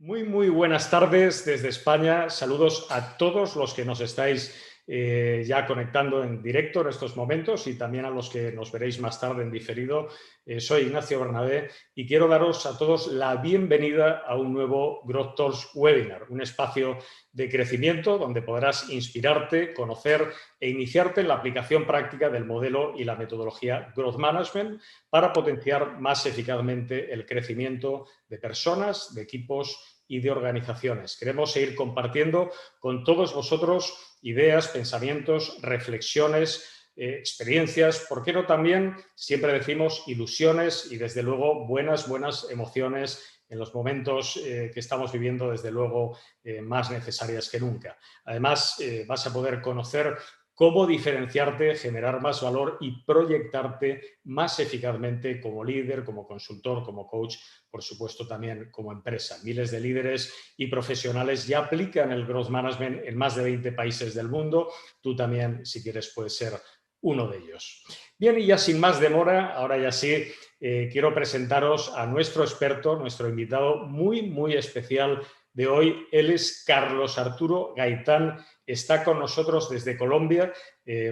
Muy buenas tardes desde España. Saludos a todos los que nos estáis ya conectando en directo en estos momentos y también a los que nos veréis más tarde en diferido. Soy Ignacio Bernabé y quiero daros a todos la bienvenida a un nuevo Growth Talks Webinar, un espacio de crecimiento donde podrás inspirarte, conocer e iniciarte en la aplicación práctica del modelo y la metodología Growth Management para potenciar más eficazmente el crecimiento de personas, de equipos y de organizaciones. Queremos seguir compartiendo con todos vosotros ideas, pensamientos, reflexiones, experiencias, ¿por qué no también, siempre decimos, ilusiones y desde luego buenas emociones en los momentos que estamos viviendo, desde luego más necesarias que nunca. Además, vas a poder conocer cómo diferenciarte, generar más valor y proyectarte más eficazmente como líder, como consultor, como coach, por supuesto también como empresa. Miles de líderes y profesionales ya aplican el Growth Management en más de 20 países del mundo. Tú también, si quieres, puedes ser uno de ellos. Bien, y ya sin más demora, ahora ya sí, quiero presentaros a nuestro experto, nuestro invitado muy especial de hoy. Él es Carlos Arturo Gaitán, está con nosotros desde Colombia,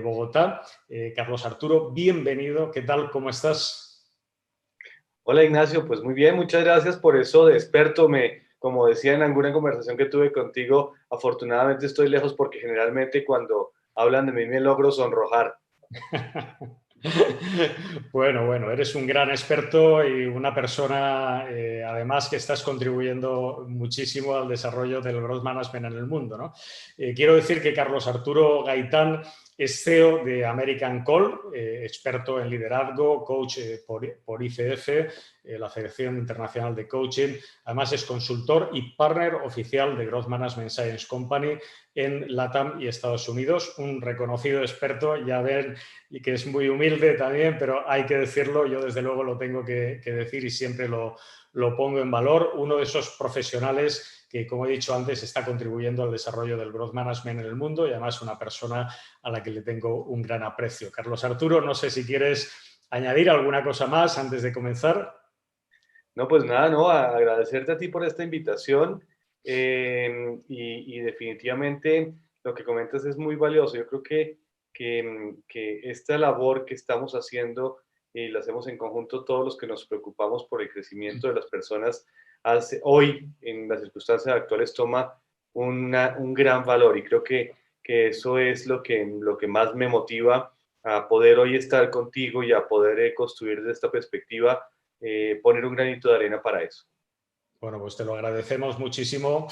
Bogotá. Carlos Arturo, bienvenido. ¿Qué tal? ¿Cómo estás? Hola Ignacio, pues muy bien, muchas gracias por eso de experto. Como decía en alguna conversación que tuve contigo, afortunadamente estoy lejos porque generalmente cuando hablan de mí me logro sonrojar. Bueno, eres un gran experto y una persona, además, que estás contribuyendo muchísimo al desarrollo del growth management en el mundo, ¿no? Quiero decir que Carlos Arturo Gaitán es CEO de American Call, experto en liderazgo, coach por ICF, la Federación Internacional de Coaching. Además, es consultor y partner oficial de Growth Management Science Company en LATAM y Estados Unidos. Un reconocido experto, ya ven, y que es muy humilde también, pero hay que decirlo, yo desde luego lo tengo que decir y siempre lo pongo en valor. Uno de esos profesionales que, como he dicho antes, está contribuyendo al desarrollo del growth management en el mundo y además una persona a la que le tengo un gran aprecio. Carlos Arturo, no sé si quieres añadir alguna cosa más antes de comenzar. No, pues nada, no, agradecerte a ti por esta invitación y definitivamente lo que comentas es muy valioso. Yo creo que esta labor que estamos haciendo y la hacemos en conjunto todos los que nos preocupamos por el crecimiento de las personas, hoy en las circunstancias actuales toma un gran valor y creo que eso es lo que más me motiva a poder hoy estar contigo y a poder construir desde esta perspectiva, poner un granito de arena para eso. Bueno, pues te lo agradecemos muchísimo.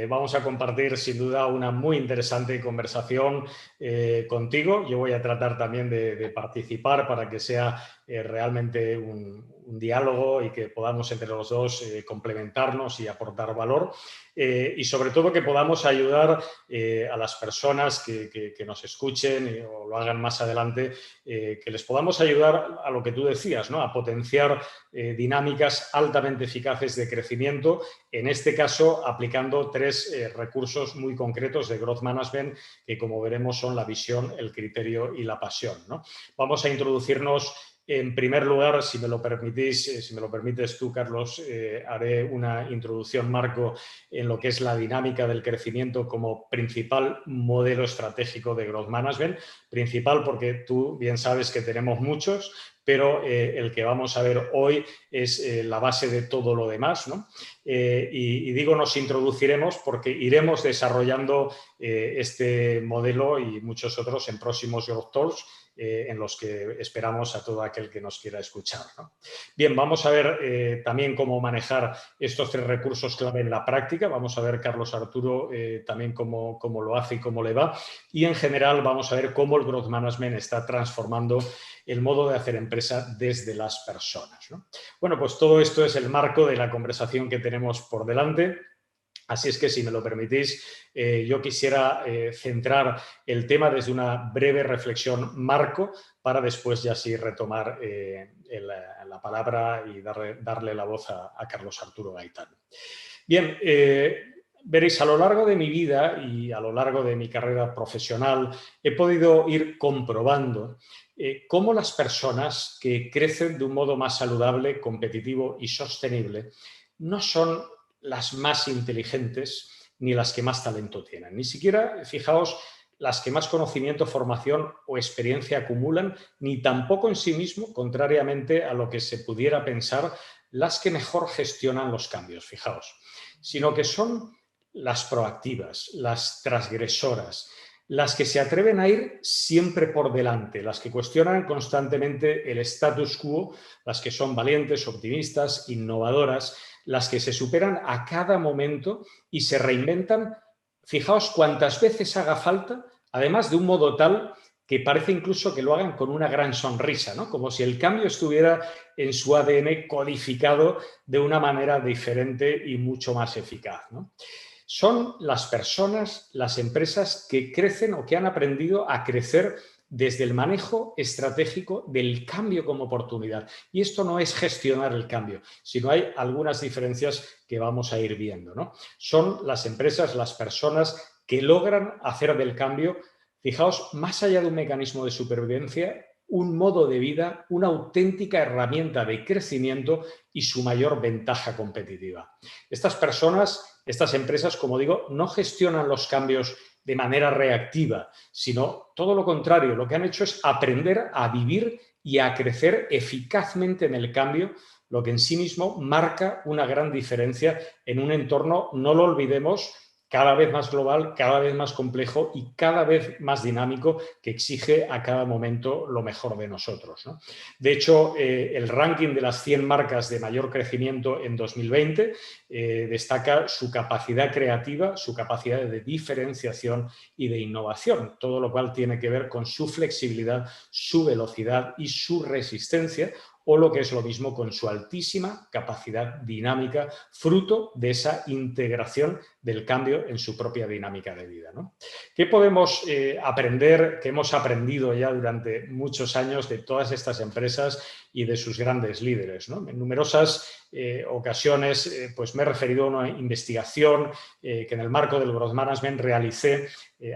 Vamos a compartir sin duda una muy interesante conversación contigo. Yo voy a tratar también de participar para que sea realmente un diálogo y que podamos entre los dos complementarnos y aportar valor. Y sobre todo que podamos ayudar a las personas que nos escuchen o lo hagan más adelante, que les podamos ayudar a lo que tú decías, ¿no? A potenciar dinámicas altamente eficaces de crecimiento, en este caso aplicando tres recursos muy concretos de Growth Management que, como veremos, son la visión, el criterio y la pasión, ¿no? Vamos a introducirnos. En primer lugar, si me lo permitís, si me lo permites tú, Carlos, haré una introducción marco en lo que es la dinámica del crecimiento como principal modelo estratégico de Growth Management. Principal porque tú bien sabes que tenemos muchos, pero el que vamos a ver hoy es la base de todo lo demás, ¿no? Y digo nos introduciremos porque iremos desarrollando este modelo y muchos otros en próximos Growth Talks, en los que esperamos a todo aquel que nos quiera escuchar, ¿no? Bien, vamos a ver también cómo manejar estos tres recursos clave en la práctica. Vamos a ver, Carlos Arturo, también cómo lo hace y cómo le va. Y en general vamos a ver cómo el Growth Management está transformando el modo de hacer empresa desde las personas, ¿no? Bueno, pues todo esto es el marco de la conversación que tenemos por delante. Así es que, si me lo permitís, yo quisiera centrar el tema desde una breve reflexión marco para después ya sí retomar la palabra y darle la voz a Carlos Arturo Gaitán. Bien, veréis, a lo largo de mi vida y a lo largo de mi carrera profesional he podido ir comprobando cómo las personas que crecen de un modo más saludable, competitivo y sostenible no son las más inteligentes ni las que más talento tienen. Ni siquiera, fijaos, las que más conocimiento, formación o experiencia acumulan, ni tampoco en sí mismo, contrariamente a lo que se pudiera pensar, las que mejor gestionan los cambios, fijaos, sino que son las proactivas, las transgresoras, las que se atreven a ir siempre por delante, las que cuestionan constantemente el status quo, las que son valientes, optimistas, innovadoras, las que se superan a cada momento y se reinventan, fijaos cuántas veces haga falta, además de un modo tal que parece incluso que lo hagan con una gran sonrisa, ¿no? Como si el cambio estuviera en su ADN codificado de una manera diferente y mucho más eficaz, ¿no? Son las personas, las empresas que crecen o que han aprendido a crecer desde el manejo estratégico del cambio como oportunidad. Y esto no es gestionar el cambio, sino hay algunas diferencias que vamos a ir viendo, ¿no? Son las empresas, las personas que logran hacer del cambio, fijaos, más allá de un mecanismo de supervivencia, un modo de vida, una auténtica herramienta de crecimiento y su mayor ventaja competitiva. Estas personas, estas empresas, como digo, no gestionan los cambios de manera reactiva, sino todo lo contrario. Lo que han hecho es aprender a vivir y a crecer eficazmente en el cambio, lo que en sí mismo marca una gran diferencia en un entorno, no lo olvidemos, cada vez más global, cada vez más complejo y cada vez más dinámico, que exige a cada momento lo mejor de nosotros, ¿no? De hecho, el ranking de las 100 marcas de mayor crecimiento en 2020 destaca su capacidad creativa, su capacidad de diferenciación y de innovación, todo lo cual tiene que ver con su flexibilidad, su velocidad y su resistencia, o lo que es lo mismo con su altísima capacidad dinámica, fruto de esa integración del cambio en su propia dinámica de vida, ¿no? ¿Qué podemos aprender, que hemos aprendido ya durante muchos años de todas estas empresas y de sus grandes líderes, ¿no? En numerosas ocasiones pues me he referido a una investigación que en el marco del Growth Management realicé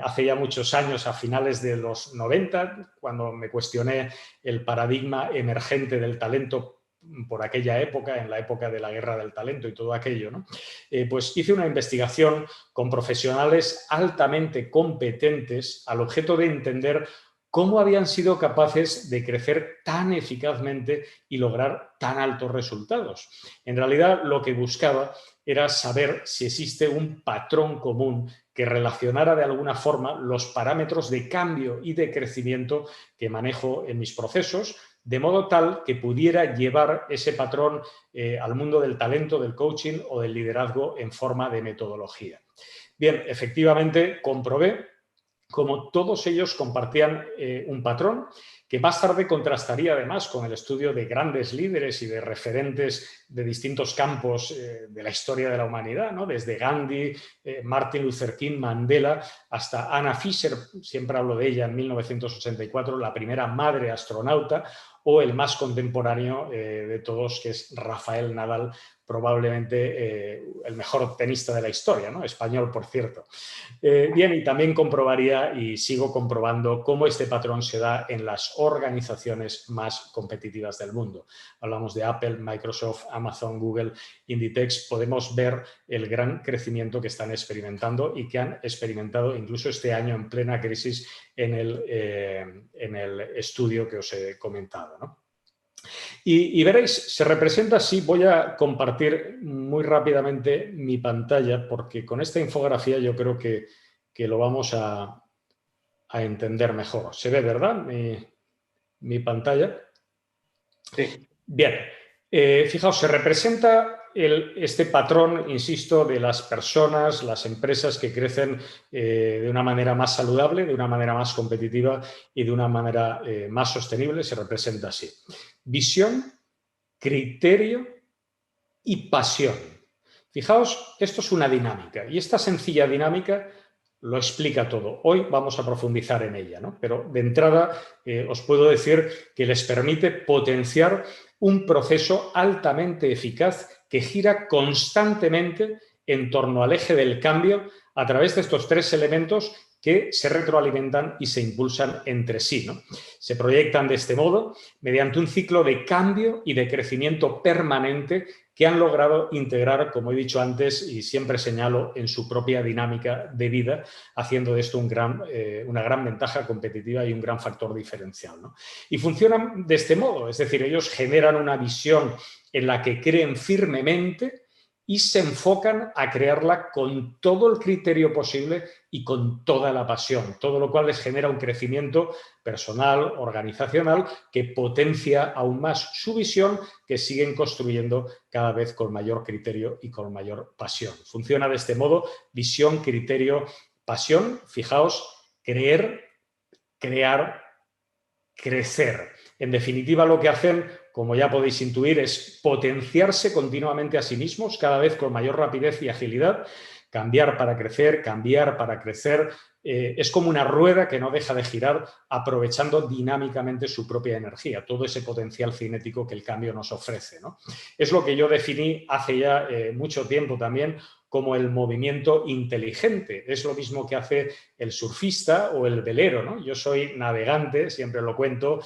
hace ya muchos años, a finales de los 90, cuando me cuestioné el paradigma emergente del talento por aquella época, en la época de la guerra del talento y todo aquello, ¿no? Pues hice una investigación con profesionales altamente competentes al objeto de entender cómo habían sido capaces de crecer tan eficazmente y lograr tan altos resultados. En realidad, lo que buscaba era saber si existe un patrón común que relacionara de alguna forma los parámetros de cambio y de crecimiento que manejo en mis procesos, de modo tal que pudiera llevar ese patrón al mundo del talento, del coaching o del liderazgo en forma de metodología. Bien, efectivamente comprobé como todos ellos compartían un patrón que más tarde contrastaría además con el estudio de grandes líderes y de referentes de distintos campos de la historia de la humanidad, ¿no? Desde Gandhi, Martin Luther King, Mandela, hasta Anna Fisher, siempre hablo de ella, en 1984, la primera madre astronauta, o el más contemporáneo de todos, que es Rafael Nadal, probablemente el mejor tenista de la historia, ¿no? Español, por cierto. Bien, y también comprobaría y sigo comprobando cómo este patrón se da en las organizaciones más competitivas del mundo. Hablamos de Apple, Microsoft, Amazon, Google, Inditex. Podemos ver el gran crecimiento que están experimentando y que han experimentado incluso este año en plena crisis en el estudio que os he comentado, ¿no? Y veréis, se representa así. Voy a compartir muy rápidamente mi pantalla porque con esta infografía yo creo que lo vamos a entender mejor. ¿Se ve, verdad, mi pantalla? Sí. Bien, fijaos, se representa este patrón, insisto, de las personas, las empresas que crecen de una manera más saludable, de una manera más competitiva y de una manera más sostenible. Se representa así: visión, criterio y pasión. Fijaos, esto es una dinámica y esta sencilla dinámica lo explica todo. Hoy vamos a profundizar en ella, ¿no? Pero de entrada os puedo decir que les permite potenciar un proceso altamente eficaz que gira constantemente en torno al eje del cambio a través de estos tres elementos que se retroalimentan y se impulsan entre sí, ¿no? Se proyectan de este modo mediante un ciclo de cambio y de crecimiento permanente que han logrado integrar, como he dicho antes y siempre señalo, en su propia dinámica de vida, haciendo de esto una gran ventaja competitiva y un gran factor diferencial, ¿no? Y funcionan de este modo, es decir, ellos generan una visión en la que creen firmemente y se enfocan a crearla con todo el criterio posible y con toda la pasión, todo lo cual les genera un crecimiento personal, organizacional, que potencia aún más su visión, que siguen construyendo cada vez con mayor criterio y con mayor pasión. Funciona de este modo: visión, criterio, pasión. Fijaos, creer, crear, crecer. En definitiva, lo que hacen, como ya podéis intuir, es potenciarse continuamente a sí mismos, cada vez con mayor rapidez y agilidad. Cambiar para crecer, cambiar para crecer. Es como una rueda que no deja de girar, aprovechando dinámicamente su propia energía, todo ese potencial cinético que el cambio nos ofrece, ¿no? Es lo que yo definí hace ya mucho tiempo también como el movimiento inteligente. Es lo mismo que hace el surfista o el velero, ¿no? Yo soy navegante, siempre lo cuento,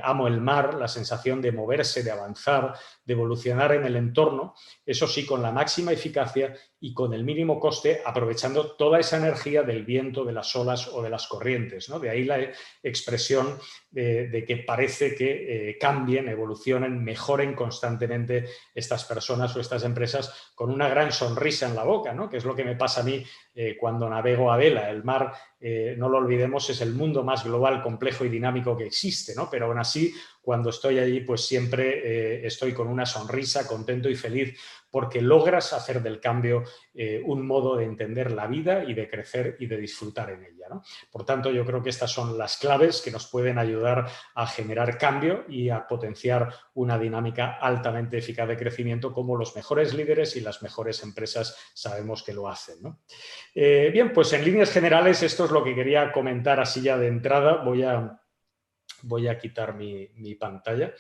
amo el mar, la sensación de moverse, de avanzar, de evolucionar en el entorno, eso sí, con la máxima eficacia y con el mínimo coste, aprovechando toda esa energía del viento, de las olas o de las corrientes, ¿no? De ahí la expresión de que parece que cambien, evolucionen, mejoren constantemente estas personas o estas empresas con una gran sonrisa en la boca, ¿no? Que es lo que me pasa a mí cuando navego a vela. El mar, no lo olvidemos, es el mundo más global, complejo y dinámico que existe, ¿no? Pero aún así, cuando estoy allí, pues siempre estoy con una sonrisa, contento y feliz, porque logras hacer del cambio un modo de entender la vida y de crecer y de disfrutar en ella, ¿no? Por tanto, yo creo que estas son las claves que nos pueden ayudar a generar cambio y a potenciar una dinámica altamente eficaz de crecimiento, como los mejores líderes y las mejores empresas sabemos que lo hacen, ¿no? Bien, pues en líneas generales esto es lo que quería comentar así ya de entrada. Voy a quitar mi pantalla.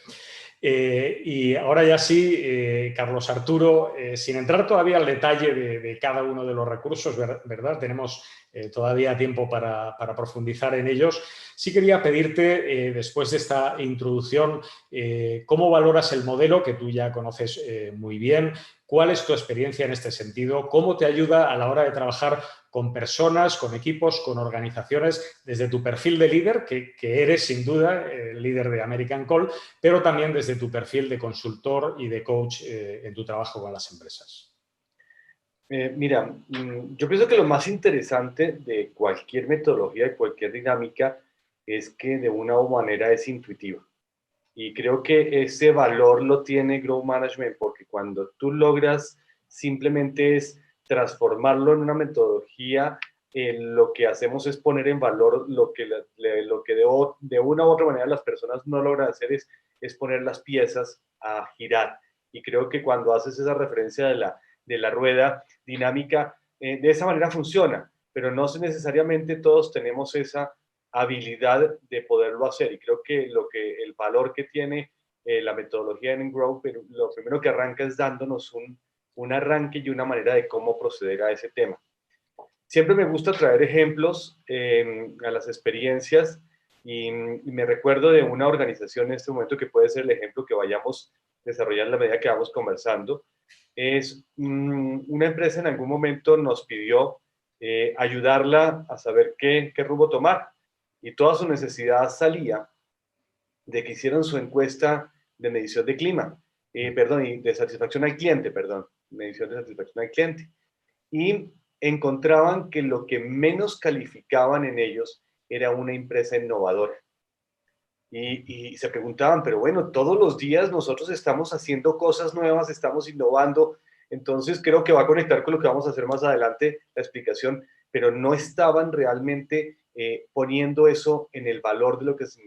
Y ahora ya sí, Carlos Arturo, sin entrar todavía al detalle de cada uno de los recursos, ¿verdad? Tenemos todavía tiempo para profundizar en ellos. Sí quería pedirte, después de esta introducción, cómo valoras el modelo que tú ya conoces muy bien. ¿Cuál es tu experiencia en este sentido? ¿Cómo te ayuda a la hora de trabajar con personas, con equipos, con organizaciones, desde tu perfil de líder, que eres sin duda el líder de American Call, pero también desde tu perfil de consultor y de coach en tu trabajo con las empresas? Mira, yo pienso que lo más interesante de cualquier metodología, de cualquier dinámica, es que de una u manera es intuitiva. Y creo que ese valor lo tiene Growth Management, porque cuando tú logras simplemente es transformarlo en una metodología, lo que hacemos es poner en valor lo que, lo que de una u otra manera las personas no logran hacer, es poner las piezas a girar. Y creo que cuando haces esa referencia de la rueda dinámica, de esa manera funciona, pero no necesariamente todos tenemos esa habilidad de poderlo hacer. Y creo que el valor que tiene la metodología en Grow, pero lo primero que arranca es dándonos un arranque y una manera de cómo proceder a ese tema. Siempre me gusta traer ejemplos a las experiencias y me recuerdo de una organización en este momento que puede ser el ejemplo que vayamos desarrollando a medida que vamos conversando. Es una empresa en algún momento nos pidió ayudarla a saber qué rumbo tomar, y toda su necesidad salía de que hicieran su encuesta de medición de clima, perdón, y de satisfacción al cliente, perdón, medición de satisfacción al cliente. Y encontraban que lo que menos calificaban en ellos era una empresa innovadora. Y se preguntaban, pero bueno, todos los días nosotros estamos haciendo cosas nuevas, estamos innovando, entonces creo que va a conectar con lo que vamos a hacer más adelante, la explicación, pero no estaban realmente poniendo eso en el valor de lo que se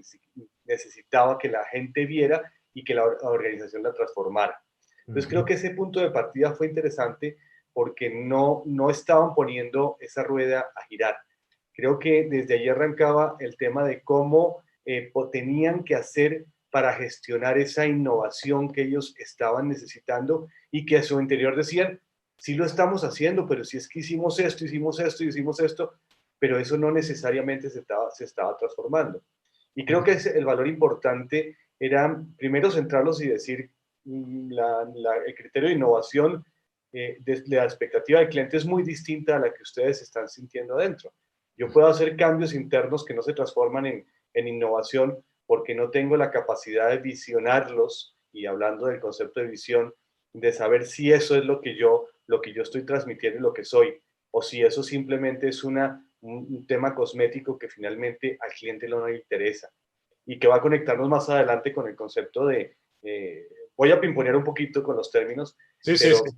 necesitaba que la gente viera y que la organización la transformara. Entonces creo que ese punto de partida fue interesante porque no estaban poniendo esa rueda a girar. Creo que desde allí arrancaba el tema de cómo tenían que hacer para gestionar esa innovación que ellos estaban necesitando y que a su interior decían, sí lo estamos haciendo, pero si es que hicimos esto, hicimos esto y hicimos esto, pero eso no necesariamente se estaba transformando. Y creo que el valor importante era primero centrarlos y decir, el criterio de innovación de la expectativa del cliente es muy distinta a la que ustedes están sintiendo adentro. Yo puedo hacer cambios internos que no se transforman en innovación porque no tengo la capacidad de visionarlos, y hablando del concepto de visión, de saber si eso es lo que yo estoy transmitiendo y lo que soy, o si eso simplemente es un tema cosmético que finalmente al cliente no le interesa y que va a conectarnos más adelante con el concepto de, voy a pimponear un poquito con los términos, Sí, sí, pero sí.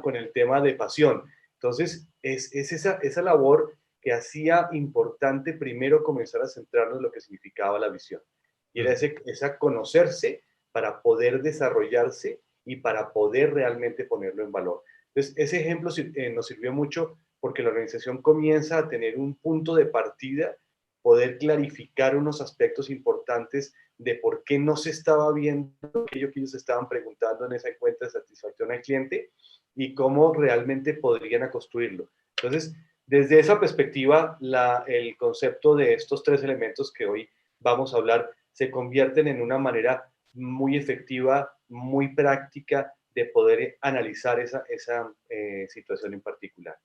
con el tema de pasión. Entonces, es esa labor que hacía importante primero comenzar a centrarnos en lo que significaba la visión. Y era esa conocerse para poder desarrollarse y para poder realmente ponerlo en valor. Entonces, ese ejemplo nos sirvió mucho porque la organización comienza a tener un punto de partida, poder clarificar unos aspectos importantes de por qué no se estaba viendo aquello que ellos estaban preguntando en esa encuesta de satisfacción al cliente y cómo realmente podrían construirlo. Entonces, desde esa perspectiva, el concepto de estos tres elementos que hoy vamos a hablar se convierten en una manera muy efectiva, muy práctica de poder analizar esa situación en particular.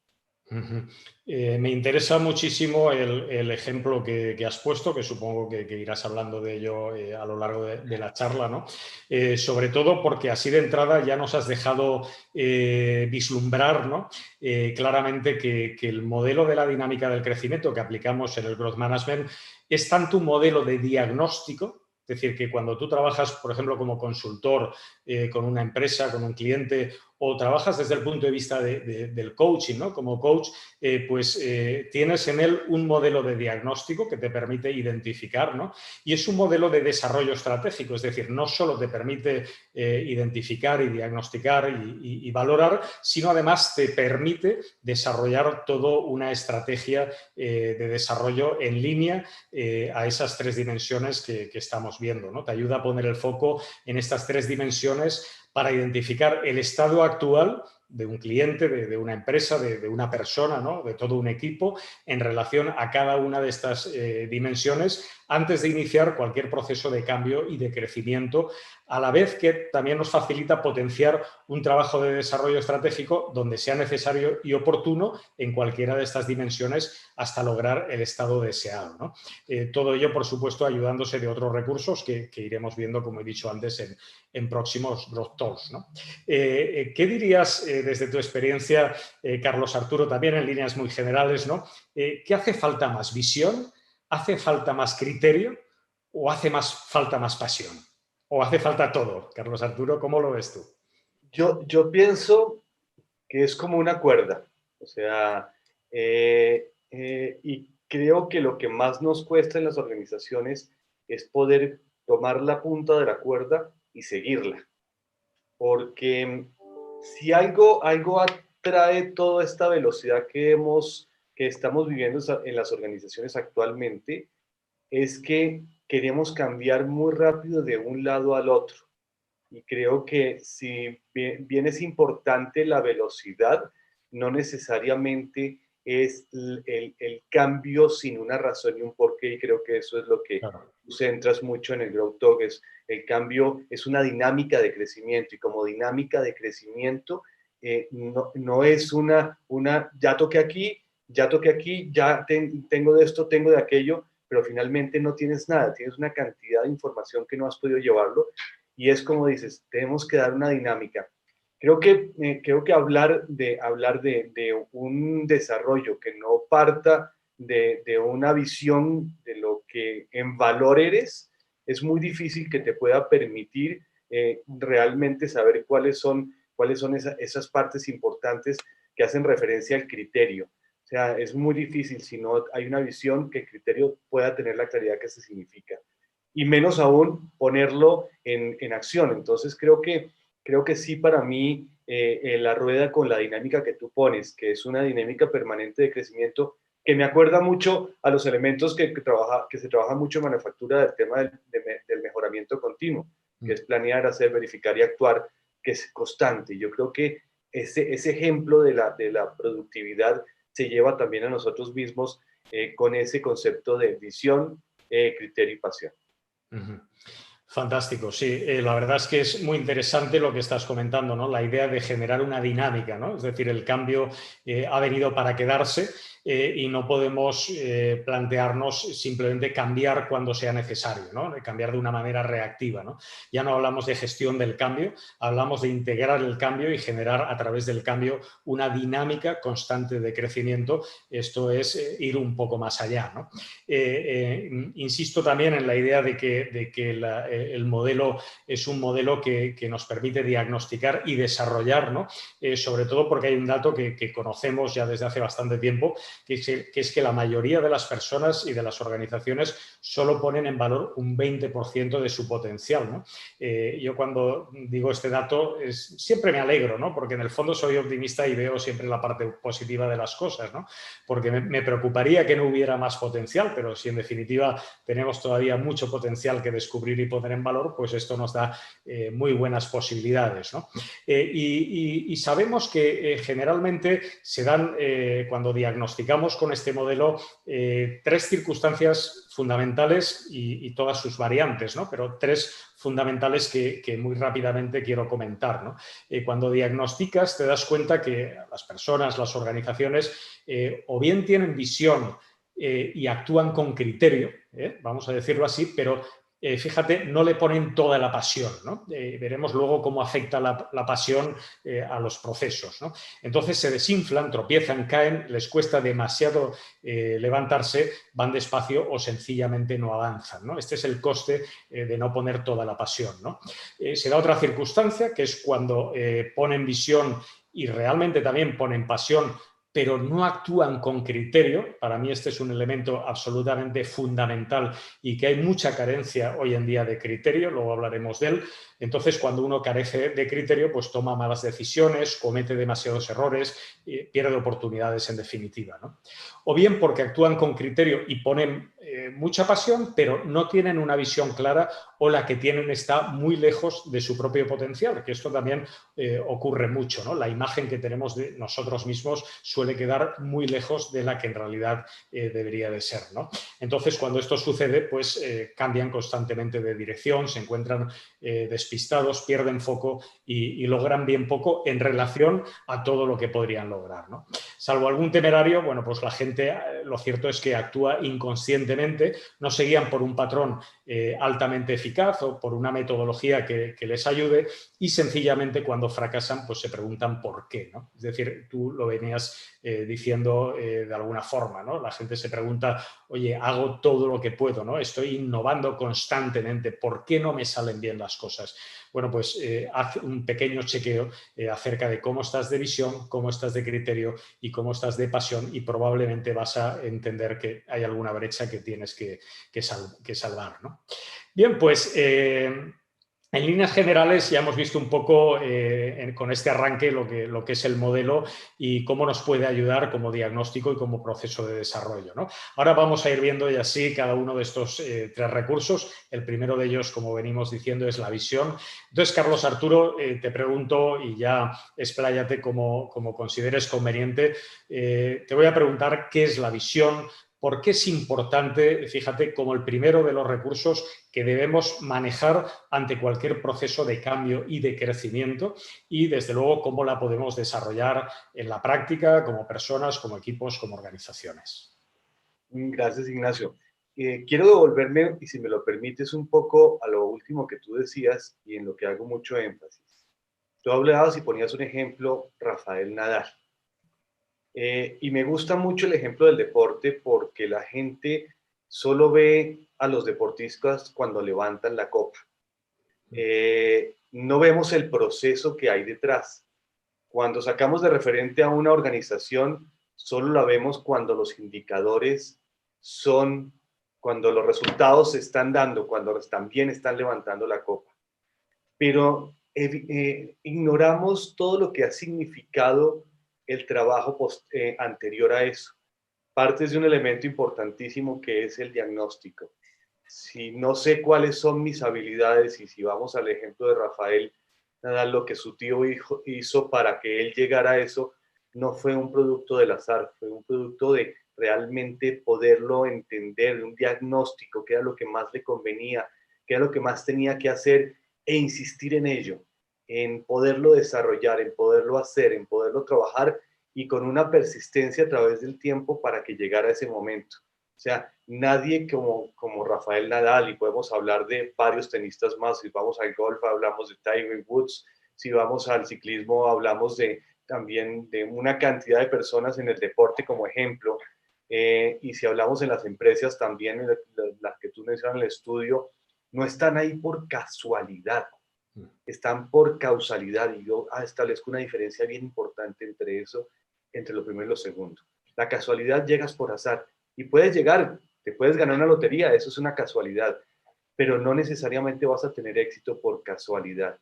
Me interesa muchísimo el ejemplo que has puesto, que supongo que irás hablando de ello a lo largo de la charla, ¿no? Sobre todo porque así de entrada ya nos has dejado vislumbrar, ¿no? Claramente que el modelo de la dinámica del crecimiento que aplicamos en el Growth Management es tanto un modelo de diagnóstico. Es decir, que cuando tú trabajas, por ejemplo, como consultor con una empresa, con un cliente, o trabajas desde el punto de vista del coaching, ¿no? Como coach, tienes en él un modelo de diagnóstico que te permite identificar, ¿no? Y es un modelo de desarrollo estratégico, es decir, no solo te permite identificar y diagnosticar y valorar, sino además te permite desarrollar toda una estrategia de desarrollo en línea a esas tres dimensiones que estamos viendo, ¿no? Te ayuda a poner el foco en estas tres dimensiones para identificar el estado actual de un cliente, de una empresa, de una persona, ¿no? De todo un equipo, en relación a cada una de estas dimensiones antes de iniciar cualquier proceso de cambio y de crecimiento, a la vez que también nos facilita potenciar un trabajo de desarrollo estratégico donde sea necesario y oportuno en cualquiera de estas dimensiones hasta lograr el estado deseado, ¿no? Todo ello, por supuesto, ayudándose de otros recursos que iremos viendo, como he dicho antes, en próximos Growth Talks, ¿no? ¿Qué dirías desde tu experiencia, Carlos Arturo, también en líneas muy generales, ¿no? ¿Qué hace falta más? ¿Visión? ¿Hace falta más criterio? ¿O hace falta más pasión? ¿O hace falta todo? Carlos Arturo, ¿cómo lo ves tú? Yo pienso que es como una cuerda, o sea, y creo que lo que más nos cuesta en las organizaciones es poder tomar la punta de la cuerda y seguirla, porque si algo atrae toda esta velocidad que estamos viviendo en las organizaciones actualmente, es que queremos cambiar muy rápido de un lado al otro. Y creo que si bien es importante la velocidad, no necesariamente es el cambio sin una razón y un porqué, y creo que eso es lo que Claro. tú centras mucho en el Growth Talk, es el cambio es una dinámica de crecimiento, y como dinámica de crecimiento no es ya toqué aquí, tengo de esto, tengo de aquello, pero finalmente no tienes nada, tienes una cantidad de información que no has podido llevarlo, y es como dices, tenemos que dar una dinámica. Creo que hablar de un desarrollo que no parta de una visión de lo que en valor eres, es muy difícil que te pueda permitir realmente saber cuáles son esas partes importantes que hacen referencia al criterio. O sea, es muy difícil si no hay una visión que el criterio pueda tener la claridad que se significa, y menos aún ponerlo en acción. Entonces creo que sí, para mí la rueda con la dinámica que tú pones, que es una dinámica permanente de crecimiento, que me acuerda mucho a los elementos que se trabaja mucho en manufactura del tema del mejoramiento continuo, que es planear, hacer, verificar y actuar, que es constante. Yo creo que ese ejemplo de la productividad se lleva también a nosotros mismos con ese concepto de visión, criterio y pasión. Ujú. Fantástico, sí. La verdad es que es muy interesante lo que estás comentando, ¿no? La idea de generar una dinámica, ¿no? Es decir, el cambio ha venido para quedarse y no podemos plantearnos simplemente cambiar cuando sea necesario, ¿no? Cambiar de una manera reactiva, ¿no? Ya no hablamos de gestión del cambio, hablamos de integrar el cambio y generar a través del cambio una dinámica constante de crecimiento. Esto es ir un poco más allá, ¿no? Insisto también en la idea de que el modelo es un modelo que nos permite diagnosticar y desarrollar, ¿no? Sobre todo porque hay un dato que conocemos ya desde hace bastante tiempo, que es que la mayoría de las personas y de las organizaciones solo ponen en valor un 20% de su potencial, ¿no? Yo cuando digo este dato siempre me alegro, ¿no? Porque en el fondo soy optimista y veo siempre la parte positiva de las cosas, ¿no? Porque me preocuparía que no hubiera más potencial, pero si en definitiva tenemos todavía mucho potencial que descubrir y poner en valor, pues esto nos da muy buenas posibilidades, ¿no? Y sabemos que generalmente se dan, cuando diagnosticamos con este modelo, tres circunstancias fundamentales y todas sus variantes, ¿no? Pero tres fundamentales que muy rápidamente quiero comentar, ¿no? Cuando diagnosticas te das cuenta que las personas, las organizaciones, o bien tienen visión y actúan con criterio, vamos a decirlo así, pero fíjate, no le ponen toda la pasión, ¿no? Veremos luego cómo afecta la pasión a los procesos, ¿no? Entonces se desinflan, tropiezan, caen, les cuesta demasiado levantarse, van despacio o sencillamente no avanzan, ¿no? Este es el coste de no poner toda la pasión, ¿no? Se da otra circunstancia, que es cuando ponen visión y realmente también ponen pasión, pero no actúan con criterio. Para mí este es un elemento absolutamente fundamental y que hay mucha carencia hoy en día de criterio, luego hablaremos de él. Entonces, cuando uno carece de criterio, pues toma malas decisiones, comete demasiados errores, pierde oportunidades en definitiva, ¿no? O bien porque actúan con criterio y ponen mucha pasión, pero no tienen una visión clara o la que tienen está muy lejos de su propio potencial, que esto también ocurre mucho, ¿no? La imagen que tenemos de nosotros mismos suele quedar muy lejos de la que en realidad debería de ser, ¿no? Entonces, cuando esto sucede, pues cambian constantemente de dirección, se encuentran despistados, pierden foco y logran bien poco en relación a todo lo que podrían lograr, ¿no? Salvo algún temerario, bueno, pues la gente, lo cierto es que actúa inconscientemente, no se guían por un patrón altamente eficaz o por una metodología que les ayude y sencillamente cuando fracasan pues se preguntan por qué, ¿no? Es decir, tú lo venías diciendo de alguna forma, ¿no? La gente se pregunta, oye, hago todo lo que puedo, ¿no? Estoy innovando constantemente, ¿por qué no me salen bien las cosas? Bueno, pues haz un pequeño chequeo acerca de cómo estás de visión, cómo estás de criterio y cómo estás de pasión y probablemente vas a entender que hay alguna brecha que tienes que salvar, ¿no? Bien, pues en líneas generales ya hemos visto un poco con este arranque lo que es el modelo y cómo nos puede ayudar como diagnóstico y como proceso de desarrollo, ¿no? Ahora vamos a ir viendo ya así cada uno de estos tres recursos. El primero de ellos, como venimos diciendo, es la visión. Entonces, Carlos Arturo, te pregunto y ya expláyate como consideres conveniente. Te voy a preguntar qué es la visión. ¿Por qué es importante, fíjate, como el primero de los recursos que debemos manejar ante cualquier proceso de cambio y de crecimiento? Y, desde luego, cómo la podemos desarrollar en la práctica, como personas, como equipos, como organizaciones. Gracias, Ignacio. Quiero devolverme, y si me lo permites, un poco a lo último que tú decías y en lo que hago mucho énfasis. Tú hablabas y ponías un ejemplo, Rafael Nadal. Y me gusta mucho el ejemplo del deporte porque la gente solo ve a los deportistas cuando levantan la copa. No vemos el proceso que hay detrás. Cuando sacamos de referente a una organización, solo la vemos cuando los indicadores son, cuando los resultados se están dando, cuando también están levantando la copa. Pero ignoramos todo lo que ha significado el trabajo anterior a eso. Partes de un elemento importantísimo que es el diagnóstico. Si no sé cuáles son mis habilidades y si vamos al ejemplo de Rafael Nadal, lo que su tío hizo para que él llegara a eso no fue un producto del azar, fue un producto de realmente poderlo entender, un diagnóstico, qué era lo que más le convenía, qué era lo que más tenía que hacer e insistir en ello, en poderlo desarrollar, en poderlo hacer, en poderlo trabajar y con una persistencia a través del tiempo para que llegara a ese momento. O sea, nadie como Rafael Nadal, y podemos hablar de varios tenistas más, si vamos al golf hablamos de Tiger Woods, si vamos al ciclismo hablamos también de una cantidad de personas en el deporte como ejemplo, y si hablamos en las empresas también, las que tú mencionas en el estudio, no están ahí por casualidad, están por causalidad, y yo establezco una diferencia bien importante entre eso, entre lo primero y lo segundo. La casualidad llegas por azar, y puedes llegar, te puedes ganar una lotería, eso es una casualidad, pero no necesariamente vas a tener éxito por casualidad,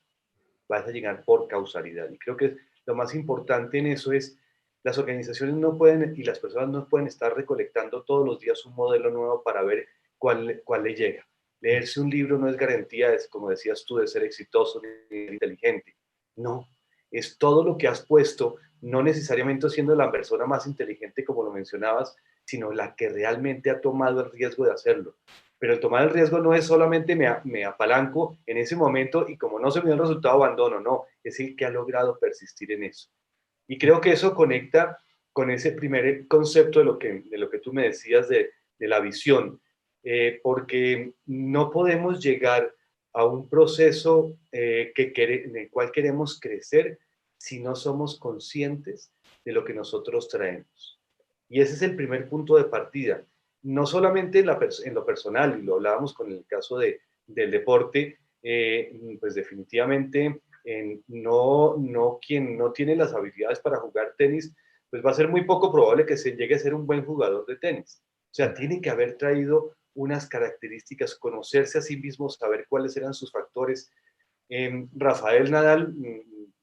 vas a llegar por causalidad. Y creo que lo más importante en eso es, las organizaciones no pueden y las personas no pueden estar recolectando todos los días un modelo nuevo para ver cuál le llega. Leerse un libro no es garantía, es, como decías tú, de ser exitoso, de inteligente. No, es todo lo que has puesto, no necesariamente siendo la persona más inteligente como lo mencionabas, sino la que realmente ha tomado el riesgo de hacerlo. Pero el tomar el riesgo no es solamente me apalanco en ese momento y como no se me dio el resultado abandono, no, es el que ha logrado persistir en eso. Y creo que eso conecta con ese primer concepto de lo que tú me decías de la visión, porque no podemos llegar a un proceso en el cual queremos crecer si no somos conscientes de lo que nosotros traemos. Y ese es el primer punto de partida. No solamente en lo personal, y lo hablábamos con el caso del deporte, pues definitivamente quien no tiene las habilidades para jugar tenis, pues va a ser muy poco probable que se llegue a ser un buen jugador de tenis. O sea, tiene que haber traído unas características, conocerse a sí mismo, saber cuáles eran sus factores. Rafael Nadal,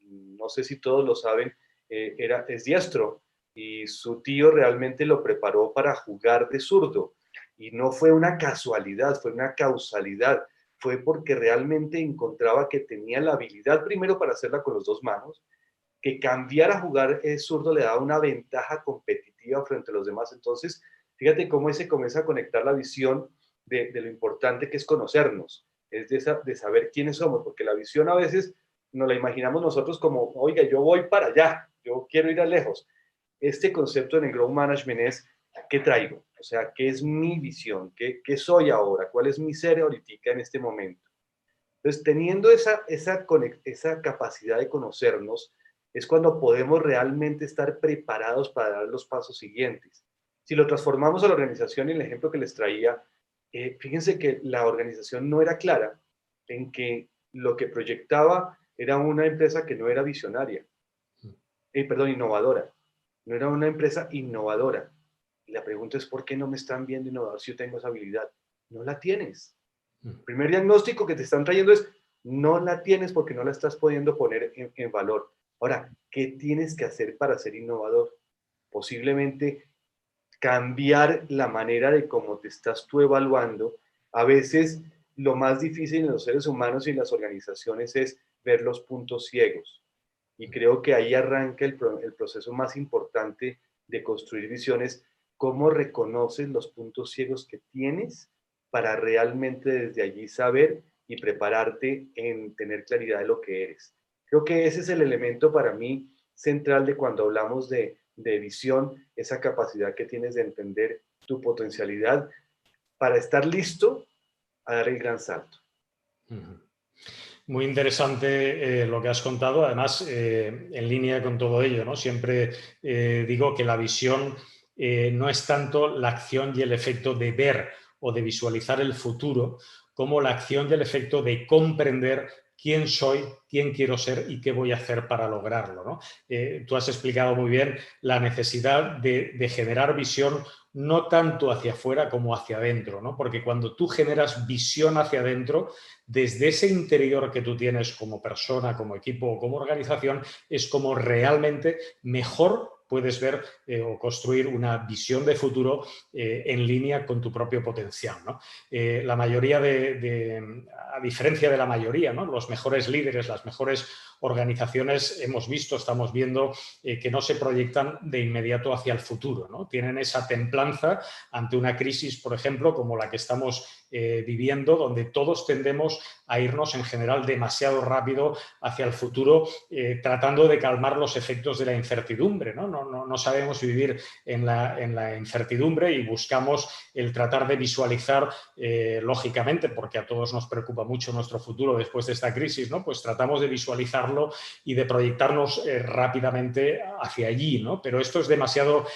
no sé si todos lo saben, es diestro y su tío realmente lo preparó para jugar de zurdo. Y no fue una casualidad, fue una causalidad. Fue porque realmente encontraba que tenía la habilidad primero para hacerla con las dos manos, que cambiar a jugar zurdo le daba una ventaja competitiva frente a los demás. Entonces, fíjate cómo se comienza a conectar la visión de lo importante que es conocernos, es de saber quiénes somos, porque la visión a veces nos la imaginamos nosotros como, oiga, yo voy para allá, yo quiero ir a lejos. Este concepto en el Growth Management es, ¿qué traigo? O sea, ¿qué es mi visión? ¿Qué soy ahora? ¿Cuál es mi ser ahorita en este momento? Entonces, teniendo esa capacidad de conocernos, es cuando podemos realmente estar preparados para dar los pasos siguientes. Si lo transformamos a la organización, y el ejemplo que les traía, fíjense que la organización no era clara en que lo que proyectaba era una empresa que no era visionaria, innovadora. No era una empresa innovadora. Y la pregunta es, ¿por qué no me están viendo innovador si yo tengo esa habilidad? No la tienes. El primer diagnóstico que te están trayendo es, no la tienes porque no la estás pudiendo poner en valor. Ahora, ¿qué tienes que hacer para ser innovador? Posiblemente cambiar la manera de cómo te estás tú evaluando. A veces lo más difícil en los seres humanos y en las organizaciones es ver los puntos ciegos. Y creo que ahí arranca el proceso más importante de construir visiones, cómo reconoces los puntos ciegos que tienes para realmente desde allí saber y prepararte en tener claridad de lo que eres. Creo que ese es el elemento para mí central de cuando hablamos de visión, esa capacidad que tienes de entender tu potencialidad para estar listo a dar el gran salto. Muy interesante lo que has contado, además en línea con todo ello, ¿no? Siempre digo que la visión no es tanto la acción y el efecto de ver o de visualizar el futuro, como la acción y el efecto de comprender quién soy, quién quiero ser y qué voy a hacer para lograrlo, ¿no? Tú has explicado muy bien la necesidad de generar visión no tanto hacia afuera como hacia adentro, ¿no? Porque cuando tú generas visión hacia adentro, desde ese interior que tú tienes como persona, como equipo o como organización, es como realmente mejor puedes ver o construir una visión de futuro en línea con tu propio potencial, ¿no? La mayoría a diferencia de la mayoría, ¿no? Los mejores líderes, las mejores organizaciones estamos viendo que no se proyectan de inmediato hacia el futuro, ¿no? Tienen esa templanza ante una crisis, por ejemplo, como la que estamos viviendo, donde todos tendemos a irnos en general demasiado rápido hacia el futuro, tratando de calmar los efectos de la incertidumbre, ¿no? No sabemos vivir en la incertidumbre y buscamos el tratar de visualizar, lógicamente, porque a todos nos preocupa mucho nuestro futuro después de esta crisis, ¿no? Pues tratamos de visualizarlo y de proyectarnos rápidamente hacia allí, ¿no? Pero esto es demasiado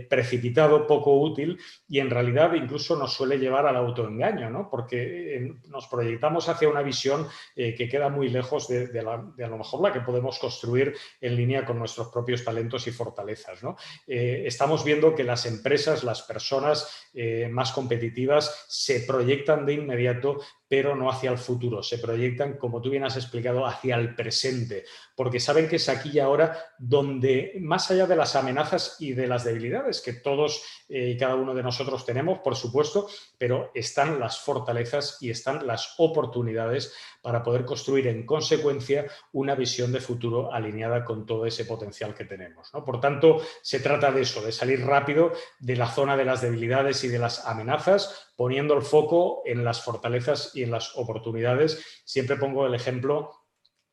precipitado, poco útil y en realidad incluso nos suele llevar al autoengaño, ¿no? Porque nos proyectamos hacia una visión que queda muy lejos de a lo mejor la que podemos construir en línea con nuestros propios talentos y fortalezas, ¿no? Estamos viendo que las empresas, las personas más competitivas se proyectan de inmediato, pero no hacia el futuro, se proyectan, como tú bien has explicado, hacia el presente, porque saben que es aquí y ahora donde, más allá de las amenazas y de las debilidades que todos y cada uno de nosotros tenemos, por supuesto, pero están las fortalezas y están las oportunidades para poder construir en consecuencia una visión de futuro alineada con todo ese potencial que tenemos, ¿no? Por tanto, se trata de eso, de salir rápido de la zona de las debilidades y de las amenazas, poniendo el foco en las fortalezas y en las oportunidades. Siempre pongo el ejemplo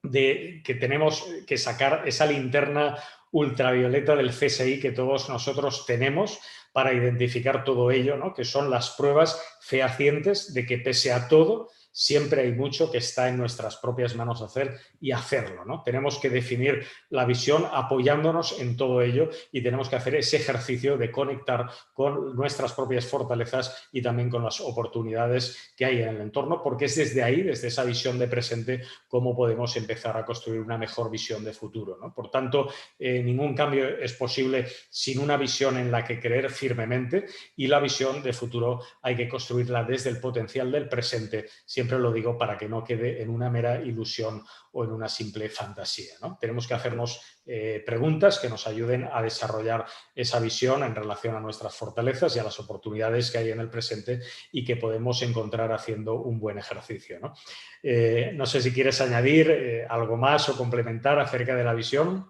de que tenemos que sacar esa linterna ultravioleta del CSI que todos nosotros tenemos para identificar todo ello, ¿no? Que son las pruebas fehacientes de que pese a todo siempre hay mucho que está en nuestras propias manos hacer y hacerlo, ¿no? Tenemos que definir la visión apoyándonos en todo ello y tenemos que hacer ese ejercicio de conectar con nuestras propias fortalezas y también con las oportunidades que hay en el entorno, porque es desde ahí, desde esa visión de presente, cómo podemos empezar a construir una mejor visión de futuro, ¿no? Por tanto, ningún cambio es posible sin una visión en la que creer firmemente y la visión de futuro hay que construirla desde el potencial del presente. Siempre lo digo para que no quede en una mera ilusión o en una simple fantasía, ¿no? Tenemos que hacernos preguntas que nos ayuden a desarrollar esa visión en relación a nuestras fortalezas y a las oportunidades que hay en el presente y que podemos encontrar haciendo un buen ejercicio, ¿no? No sé si quieres añadir algo más o complementar acerca de la visión.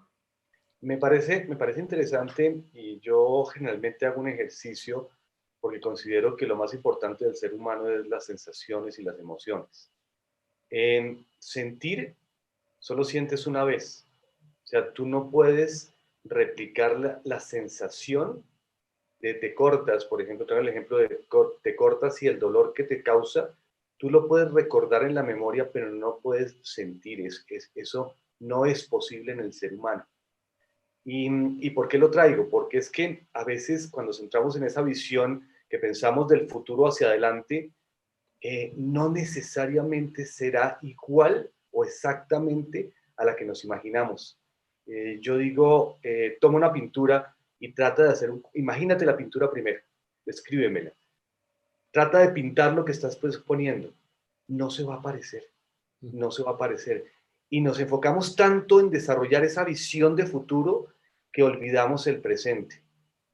Me parece interesante y yo generalmente hago un ejercicio porque considero que lo más importante del ser humano es las sensaciones y las emociones. En sentir, solo sientes una vez. O sea, tú no puedes replicar la sensación de te cortas, por ejemplo, traigo el ejemplo de te cortas y el dolor que te causa, tú lo puedes recordar en la memoria, pero no puedes sentir. Eso no es posible en el ser humano. ¿Y por qué lo traigo? Porque es que a veces cuando centramos en esa visión que pensamos del futuro hacia adelante, no necesariamente será igual o exactamente a la que nos imaginamos. Yo digo, toma una pintura y trata de hacer, imagínate la pintura primero, descríbemela. Trata de pintar lo que estás poniendo. No se va a parecer, no se va a parecer. Y nos enfocamos tanto en desarrollar esa visión de futuro que olvidamos el presente.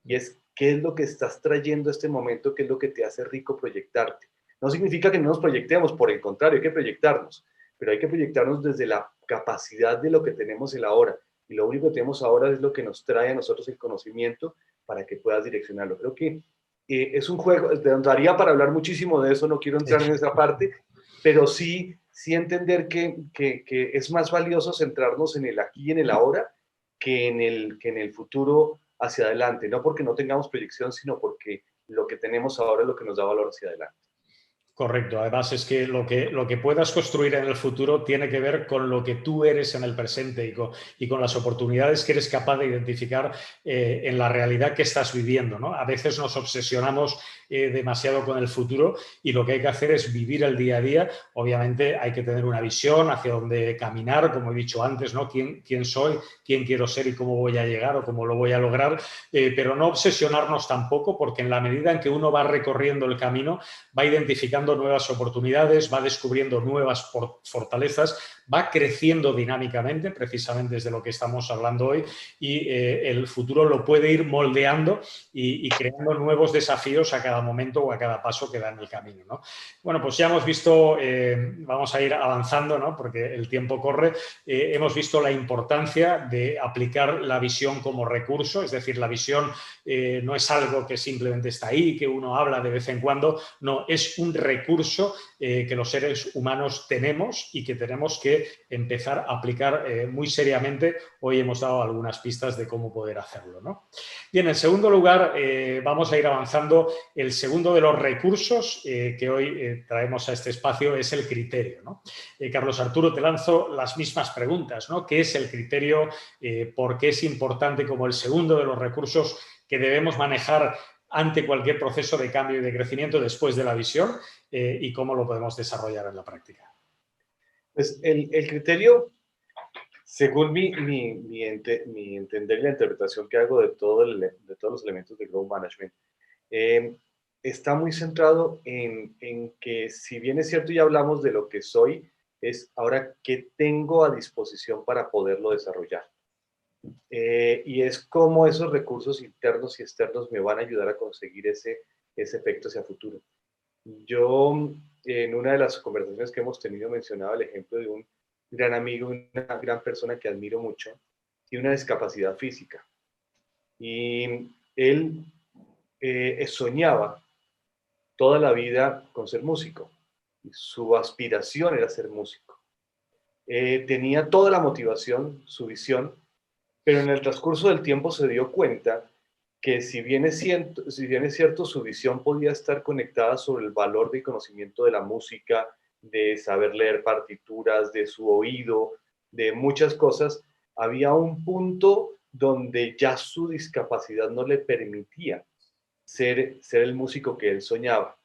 Y es qué es lo que estás trayendo a este momento, qué es lo que te hace rico proyectarte. No significa que no nos proyectemos, por el contrario, hay que proyectarnos, pero hay que proyectarnos desde la capacidad de lo que tenemos el ahora. Y lo único que tenemos ahora es lo que nos trae a nosotros el conocimiento para que puedas direccionarlo. Creo que es un juego, te daría para hablar muchísimo de eso, no quiero entrar en esa parte, pero sí entender que es más valioso centrarnos en el aquí y en el ahora que en el futuro hacia adelante, no porque no tengamos proyección, sino porque lo que tenemos ahora es lo que nos da valor hacia adelante. Correcto. Además es que lo que puedas construir en el futuro tiene que ver con lo que tú eres en el presente y con las oportunidades que eres capaz de identificar en la realidad que estás viviendo, ¿no? A veces nos obsesionamos demasiado con el futuro y lo que hay que hacer es vivir el día a día. Obviamente hay que tener una visión hacia dónde caminar, como he dicho antes, ¿no? ¿Quién soy? ¿Quién quiero ser? ¿Y cómo voy a llegar o cómo lo voy a lograr? Pero no obsesionarnos tampoco, porque en la medida en que uno va recorriendo el camino va identificando creando nuevas oportunidades, va descubriendo nuevas fortalezas, va creciendo dinámicamente, precisamente desde lo que estamos hablando hoy, y el futuro lo puede ir moldeando y creando nuevos desafíos a cada momento o a cada paso que da en el camino, ¿no? Bueno, pues ya hemos visto, vamos a ir avanzando, ¿no? Porque el tiempo corre, hemos visto la importancia de aplicar la visión como recurso, es decir, la visión no es algo que simplemente está ahí, que uno habla de vez en cuando, no, es un recurso que los seres humanos tenemos y que tenemos que empezar a aplicar muy seriamente. Hoy hemos dado algunas pistas de cómo poder hacerlo, ¿no? Bien, en segundo lugar, vamos a ir avanzando. El segundo de los recursos que hoy traemos a este espacio es el criterio, ¿no? Carlos Arturo, te lanzo las mismas preguntas, ¿no? ¿Qué es el criterio? ¿Por qué es importante como el segundo de los recursos que debemos manejar ante cualquier proceso de cambio y de crecimiento después de la visión y cómo lo podemos desarrollar en la práctica? Pues el criterio, según mi entender y la interpretación que hago de todos los elementos de Growth Management, está muy centrado en que, si bien es cierto, ya hablamos de lo que soy, es ahora qué tengo a disposición para poderlo desarrollar. Y es cómo esos recursos internos y externos me van a ayudar a conseguir ese efecto hacia futuro. Yo, en una de las conversaciones que hemos tenido, mencionaba el ejemplo de un gran amigo, una gran persona que admiro mucho, y una discapacidad física. Y él soñaba toda la vida con ser músico. Su aspiración era ser músico. Tenía toda la motivación, su visión, pero en el transcurso del tiempo se dio cuenta que, si bien es cierto, su visión podía estar conectada sobre el valor del conocimiento de la música, de saber leer partituras, de su oído, de muchas cosas, había un punto donde ya su discapacidad no le permitía ser el músico que él soñaba.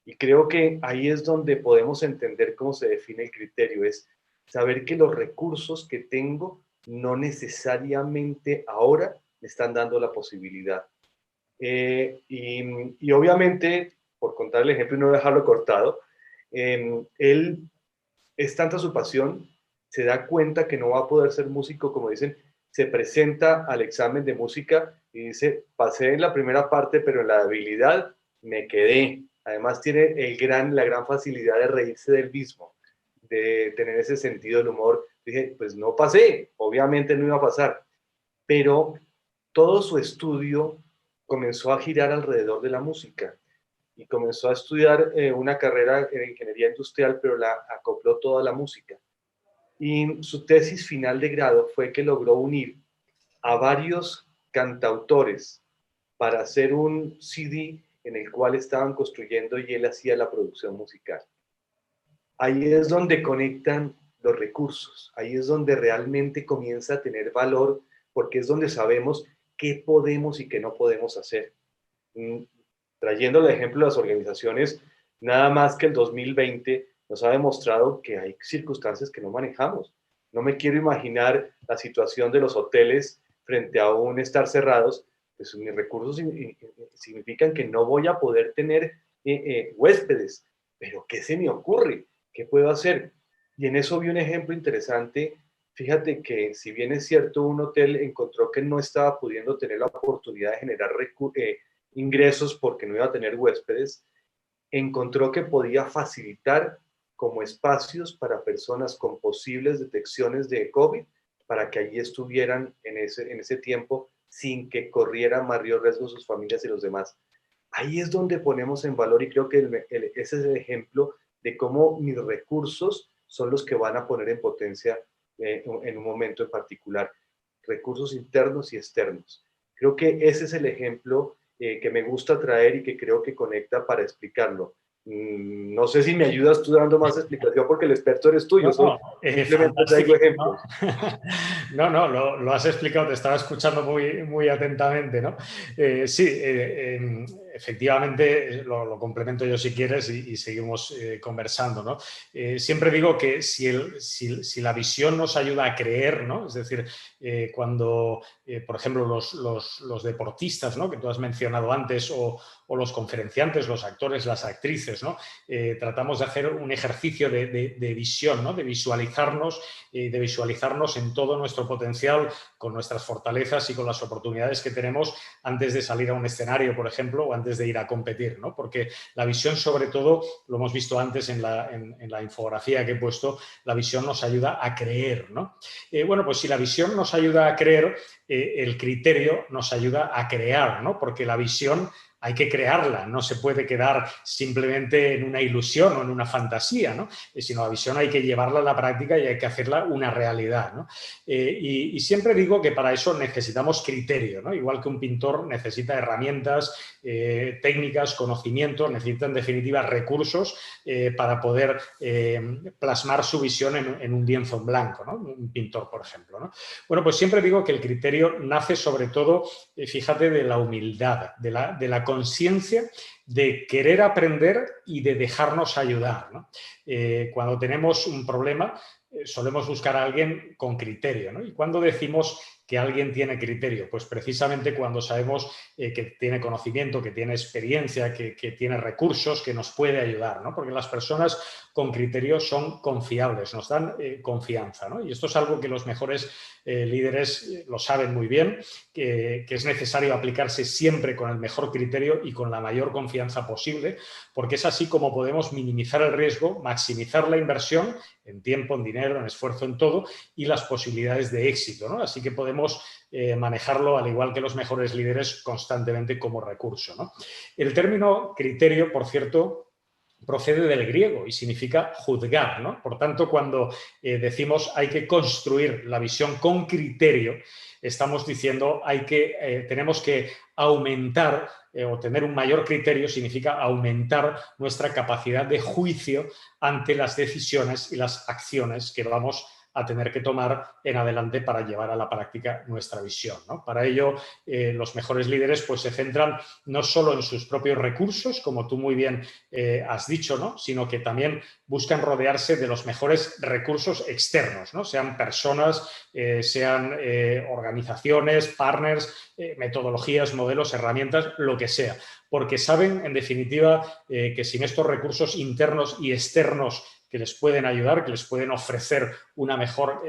Y creo que ahí es donde podemos entender cómo se define el criterio, es saber que los recursos que tengo no necesariamente ahora me están dando la posibilidad. Y obviamente, por contar el ejemplo y no dejarlo cortado, él, es tanta su pasión, se da cuenta que no va a poder ser músico, como dicen, se presenta al examen de música y dice: pasé en la primera parte, pero en la habilidad me quedé. Además tiene la gran facilidad de reírse del mismo, de tener ese sentido del humor. Dije, pues no pasé, obviamente no iba a pasar, pero todo su estudio comenzó a girar alrededor de la música y comenzó a estudiar una carrera en ingeniería industrial, pero la acopló toda a la música. Y su tesis final de grado fue que logró unir a varios cantautores para hacer un CD en el cual estaban construyendo y él hacía la producción musical. Ahí es donde conectan los recursos, ahí es donde realmente comienza a tener valor, porque es donde sabemos qué podemos y qué no podemos hacer. Trayendo el ejemplo de las organizaciones, nada más que el 2020 nos ha demostrado que hay circunstancias que no manejamos. No me quiero imaginar la situación de los hoteles frente a un estar cerrados. Pues mis recursos significan que no voy a poder tener huéspedes. Pero ¿qué se me ocurre? ¿Qué puedo hacer? Y en eso vi un ejemplo interesante. Fíjate que, si bien es cierto, un hotel encontró que no estaba pudiendo tener la oportunidad de generar ingresos porque no iba a tener huéspedes, encontró que podía facilitar como espacios para personas con posibles detecciones de COVID, para que allí estuvieran en ese tiempo sin que corrieran mayor riesgo sus familias y los demás. Ahí es donde ponemos en valor, y creo que ese es el ejemplo de cómo mis recursos son los que van a poner en potencia en un momento en particular. Recursos internos y externos. Creo que ese es el ejemplo que me gusta traer y que creo que conecta para explicarlo. No sé si me ayudas tú dando más explicación, porque el experto eres tú. Yo simplemente traigo ejemplos. ¿No? No, no, lo has explicado, te estaba escuchando muy, muy atentamente, ¿no? Sí, efectivamente, lo complemento yo si quieres y seguimos conversando, ¿no? Siempre digo que si la visión nos ayuda a creer, ¿no? Es decir, cuando, por ejemplo, los deportistas, ¿no? Que tú has mencionado antes, o los conferenciantes, los actores, las actrices, ¿no? Tratamos de hacer un ejercicio de visión, ¿no? De visualizarnos en todo nuestro potencial, con nuestras fortalezas y con las oportunidades que tenemos antes de salir a un escenario, por ejemplo, o antes de ir a competir, ¿no? Porque la visión, sobre todo, lo hemos visto antes en la infografía que he puesto, la visión nos ayuda a creer, ¿no? Bueno, pues si la visión nos ayuda a creer, el criterio nos ayuda a crear, ¿no? Porque la visión hay que crearla, no se puede quedar simplemente en una ilusión o en una fantasía, ¿no? Sino la visión hay que llevarla a la práctica y hay que hacerla una realidad, ¿no? Y siempre digo que para eso necesitamos criterio, ¿no? Igual que un pintor necesita herramientas, técnicas, conocimientos, necesita en definitiva recursos para poder plasmar su visión en un lienzo en blanco, ¿no? Un pintor, por ejemplo, ¿no? Bueno, pues siempre digo que el criterio nace sobre todo, fíjate, de la humildad, de la conciencia de querer aprender y de dejarnos ayudar, ¿no? Cuando tenemos un problema, solemos buscar a alguien con criterio, ¿no? Y cuando decimos que alguien tiene criterio, pues precisamente cuando sabemos que tiene conocimiento, que tiene experiencia, que tiene recursos, que nos puede ayudar, ¿no? Porque las personas con criterio son confiables, nos dan confianza, ¿no? Y esto es algo que los mejores líderes lo saben muy bien, que es necesario aplicarse siempre con el mejor criterio y con la mayor confianza posible, porque es así como podemos minimizar el riesgo, maximizar la inversión en tiempo, en dinero, en esfuerzo, en todo, y las posibilidades de éxito, ¿no? Así que podemos manejarlo, al igual que los mejores líderes, constantemente como recurso, ¿no? El término criterio, por cierto, procede del griego y significa juzgar, ¿no? Por tanto, cuando decimos hay que construir la visión con criterio, estamos diciendo tenemos que aumentar o tener un mayor criterio, significa aumentar nuestra capacidad de juicio ante las decisiones y las acciones que vamos a tener que tomar en adelante para llevar a la práctica nuestra visión, ¿no? Para ello, los mejores líderes pues, se centran no solo en sus propios recursos, como tú muy bien has dicho, ¿no? Sino que también buscan rodearse de los mejores recursos externos, ¿no? Sean personas, sean organizaciones, partners, metodologías, modelos, herramientas, lo que sea. Porque saben, en definitiva, que sin estos recursos internos y externos que les pueden ayudar, que les pueden ofrecer una mejor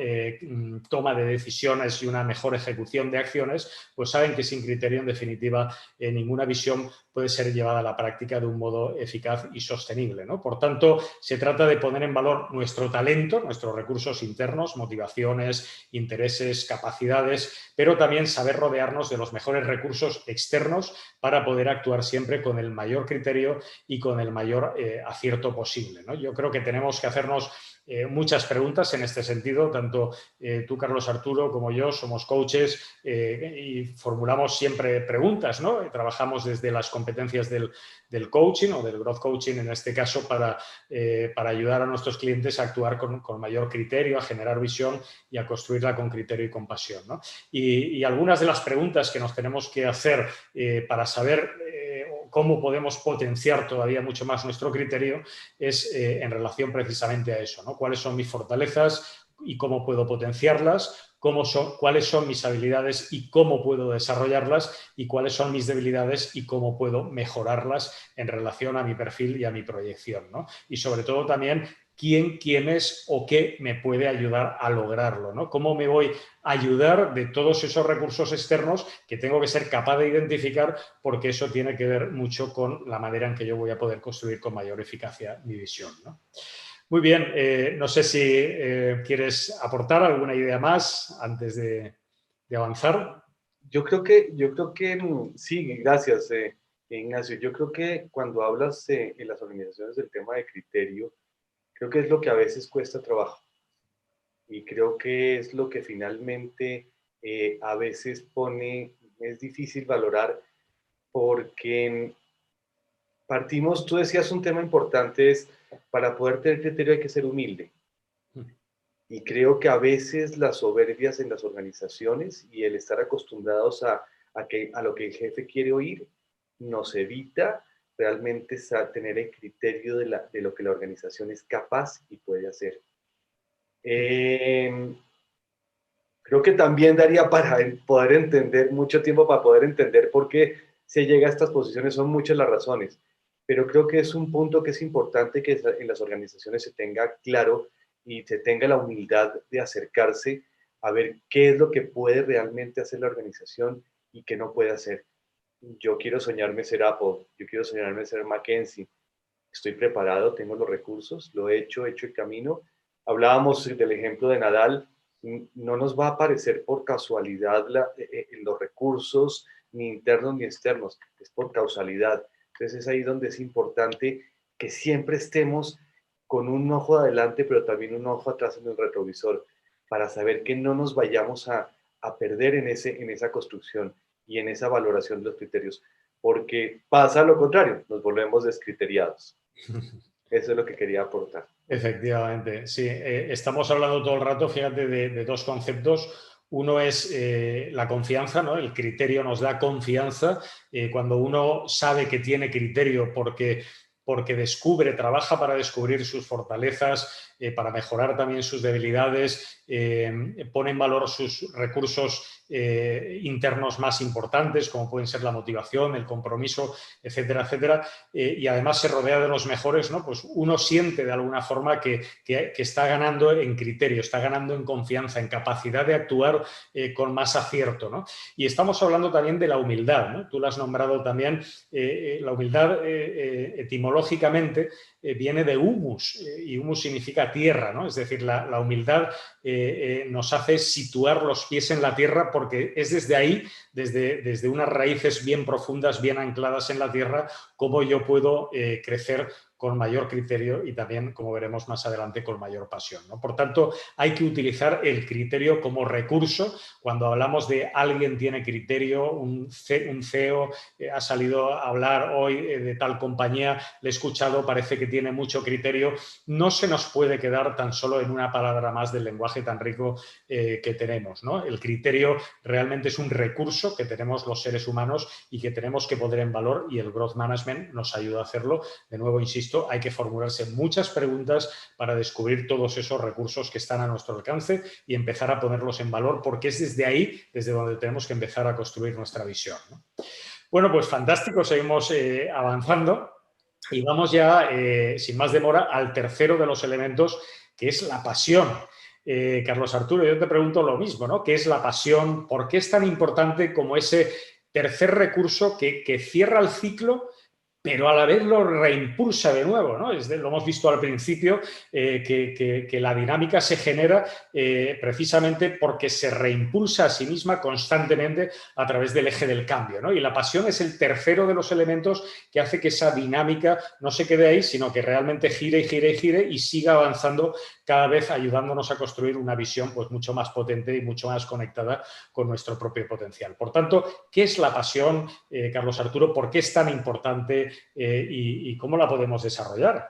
toma de decisiones y una mejor ejecución de acciones, pues saben que sin criterio, en definitiva, ninguna visión puede ser llevada a la práctica de un modo eficaz y sostenible, ¿no? Por tanto, se trata de poner en valor nuestro talento, nuestros recursos internos, motivaciones, intereses, capacidades, pero también saber rodearnos de los mejores recursos externos para poder actuar siempre con el mayor criterio y con el mayor acierto posible, ¿no? Yo creo que tenemos que hacernos muchas preguntas en este sentido, tanto tú, Carlos Arturo, como yo somos coaches y formulamos siempre preguntas, ¿no? Trabajamos desde las competencias del coaching o del growth coaching en este caso para ayudar a nuestros clientes a actuar con mayor criterio, a generar visión y a construirla con criterio y compasión, ¿no? Y algunas de las preguntas que nos tenemos que hacer para saber cómo podemos potenciar todavía mucho más nuestro criterio es en relación precisamente a eso, ¿no? ¿Cuáles son mis fortalezas y cómo puedo potenciarlas? ¿Cuáles son mis habilidades y cómo puedo desarrollarlas? ¿Y cuáles son mis debilidades y cómo puedo mejorarlas en relación a mi perfil y a mi proyección, ¿no? Y sobre todo también quién es o qué me puede ayudar a lograrlo, ¿no? ¿Cómo me voy a ayudar de todos esos recursos externos que tengo que ser capaz de identificar, porque eso tiene que ver mucho con la manera en que yo voy a poder construir con mayor eficacia mi visión, ¿no? Muy bien, no sé si quieres aportar alguna idea más antes de avanzar. Yo creo que sí, gracias, Ignacio. Yo creo que cuando hablas en las organizaciones del tema de criterio, creo que es lo que a veces cuesta trabajo y creo que es lo que finalmente a veces es difícil valorar porque partimos, tú decías un tema importante es, para poder tener criterio hay que ser humilde. Y creo que a veces las soberbias en las organizaciones y el estar acostumbrados a lo que el jefe quiere oír nos evita realmente tener el criterio de lo que la organización es capaz y puede hacer. Eh, Creo que también daría para poder entender, mucho tiempo para poder entender por qué se llega a estas posiciones, son muchas las razones, pero creo que es un punto que es importante que en las organizaciones se tenga claro y se tenga la humildad de acercarse a ver qué es lo que puede realmente hacer la organización y qué no puede hacer. Yo quiero soñarme ser Apple, yo quiero soñarme ser McKinsey, estoy preparado, tengo los recursos, lo he hecho el camino. Hablábamos del ejemplo de Nadal, no nos va a aparecer por casualidad los recursos, ni internos ni externos, es por causalidad. Entonces es ahí donde es importante que siempre estemos con un ojo adelante, pero también un ojo atrás en el retrovisor, para saber que no nos vayamos a perder en esa construcción y en esa valoración de los criterios, porque pasa lo contrario, nos volvemos descriteriados. Eso es lo que quería aportar. Efectivamente, sí. Estamos hablando todo el rato, fíjate, de dos conceptos. Uno es la confianza, ¿no? El criterio nos da confianza. Cuando uno sabe que tiene criterio porque descubre, trabaja para descubrir sus fortalezas, para mejorar también sus debilidades, pone en valor sus recursos internos más importantes, como pueden ser la motivación, el compromiso, etcétera, etcétera, y además se rodea de los mejores, ¿no? Pues uno siente de alguna forma que está ganando en criterio, está ganando en confianza, en capacidad de actuar con más acierto, ¿no? Y estamos hablando también de la humildad, ¿no? Tú lo has nombrado también, la humildad etimológicamente viene de humus, y humus significa tierra, ¿no? Es decir, la humildad nos hace situar los pies en la tierra porque es desde ahí, desde unas raíces bien profundas, bien ancladas en la tierra, cómo yo puedo crecer con mayor criterio y también, como veremos más adelante, con mayor pasión, ¿no? Por tanto, hay que utilizar el criterio como recurso. Cuando hablamos de alguien tiene criterio, un CEO ha salido a hablar hoy de tal compañía, le he escuchado, parece que tiene mucho criterio, no se nos puede quedar tan solo en una palabra más del lenguaje tan rico que tenemos, ¿no? El criterio realmente es un recurso que tenemos los seres humanos y que tenemos que poner en valor, y el Growth Management nos ayuda a hacerlo. De nuevo, insisto, hay que formularse muchas preguntas para descubrir todos esos recursos que están a nuestro alcance y empezar a ponerlos en valor, porque es desde ahí, desde donde tenemos que empezar a construir nuestra visión, ¿no? Bueno, pues fantástico, seguimos avanzando y vamos ya, sin más demora, al tercero de los elementos, que es la pasión. Carlos Arturo, yo te pregunto lo mismo, ¿no? ¿Qué es la pasión? ¿Por qué es tan importante como ese tercer recurso que cierra el ciclo, pero a la vez lo reimpulsa de nuevo, ¿no? Lo hemos visto al principio, que la dinámica se genera precisamente porque se reimpulsa a sí misma constantemente a través del eje del cambio, ¿no? Y la pasión es el tercero de los elementos que hace que esa dinámica no se quede ahí, sino que realmente gire y gire y gire y siga avanzando, cada vez ayudándonos a construir una visión pues mucho más potente y mucho más conectada con nuestro propio potencial. Por tanto, ¿qué es la pasión, Carlos Arturo? ¿Por qué es tan importante y cómo la podemos desarrollar?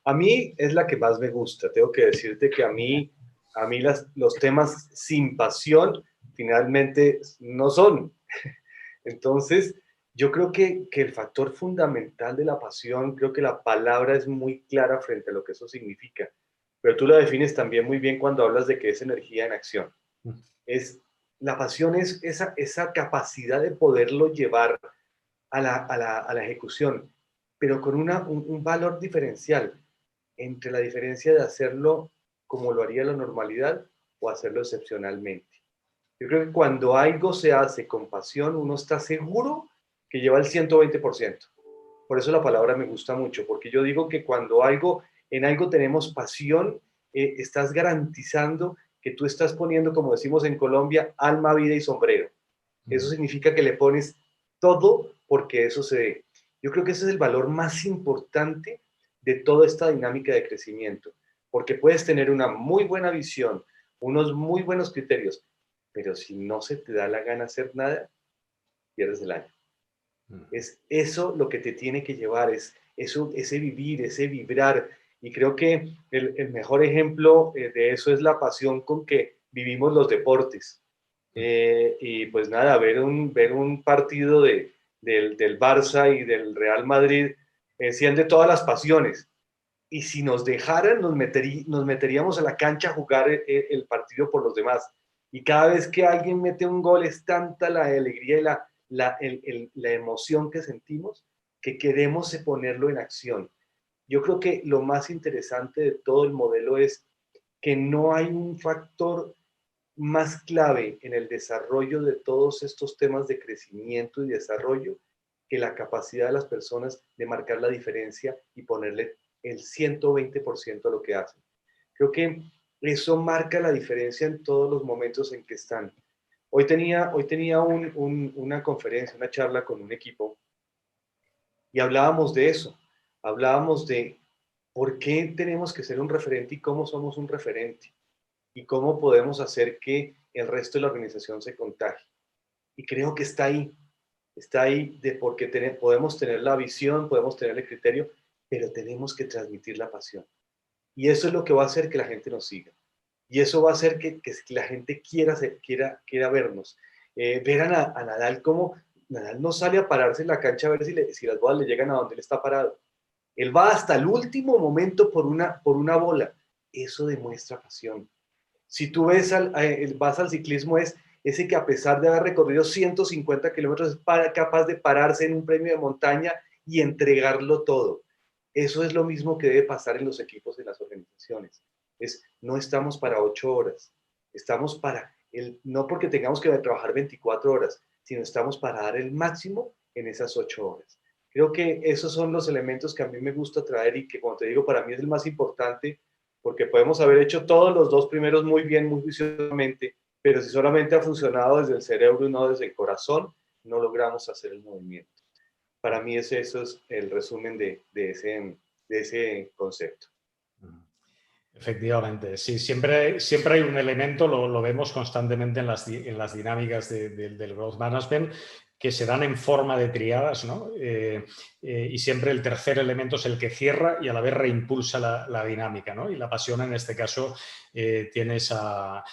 A mí es la que más me gusta. Tengo que decirte que a mí los temas sin pasión finalmente no son. Entonces, yo creo que el factor fundamental de la pasión, creo que la palabra es muy clara frente a lo que eso significa, pero tú la defines también muy bien cuando hablas de que es energía en acción. Es, la pasión es esa capacidad de poderlo llevar a la ejecución, pero con un valor diferencial entre la diferencia de hacerlo como lo haría la normalidad o hacerlo excepcionalmente. Yo creo que cuando algo se hace con pasión, uno está seguro que lleva el 120%. Por eso la palabra me gusta mucho, porque yo digo que cuando en algo tenemos pasión, estás garantizando que tú estás poniendo, como decimos en Colombia, alma, vida y sombrero. Eso significa que le pones todo porque eso se dé. Yo creo que ese es el valor más importante de toda esta dinámica de crecimiento, porque puedes tener una muy buena visión, unos muy buenos criterios, pero si no se te da la gana hacer nada, pierdes el año. Es eso lo que te tiene que llevar, es eso, ese vivir, ese vibrar, Y creo que el mejor ejemplo de eso es la pasión con que vivimos los deportes. Y pues nada, ver un partido del Barça y del Real Madrid enciende todas las pasiones. Y si nos dejaran, nos meteríamos a la cancha a jugar el partido por los demás. Y cada vez que alguien mete un gol es tanta la alegría y la emoción que sentimos que queremos ponerlo en acción. Yo creo que lo más interesante de todo el modelo es que no hay un factor más clave en el desarrollo de todos estos temas de crecimiento y desarrollo que la capacidad de las personas de marcar la diferencia y ponerle el 120% a lo que hacen. Creo que eso marca la diferencia en todos los momentos en que están. Hoy tenía una conferencia, una charla con un equipo y hablábamos de eso, hablábamos de por qué tenemos que ser un referente y cómo somos un referente y cómo podemos hacer que el resto de la organización se contagie. Y creo que está ahí de porque podemos tener la visión, podemos tener el criterio, pero tenemos que transmitir la pasión. Y eso es lo que va a hacer que la gente nos siga. Y eso va a hacer que la gente quiera vernos. Ver a Nadal como Nadal no sale a pararse en la cancha a ver si las bolas le llegan a donde él está parado. Él va hasta el último momento por una bola. Eso demuestra pasión. Si tú vas al ciclismo, es ese que a pesar de haber recorrido 150 kilómetros es capaz de pararse en un premio de montaña y entregarlo todo. Eso es lo mismo que debe pasar en los equipos, en las organizaciones. No estamos para 8 horas, estamos no porque tengamos que trabajar 24 horas, sino estamos para dar el máximo en esas 8 horas. Creo que esos son los elementos que a mí me gusta traer y que, como te digo, para mí es el más importante, porque podemos haber hecho todos los dos primeros muy bien, muy juiciosamente, pero si solamente ha funcionado desde el cerebro y no desde el corazón, no logramos hacer el movimiento. Para mí eso es el resumen de ese concepto. Efectivamente, sí, siempre hay un elemento, lo vemos constantemente en las dinámicas del growth management, que se dan en forma de triadas, ¿no? Y siempre el tercer elemento es el que cierra y a la vez reimpulsa la dinámica, ¿no? Y la pasión en este caso tiene esa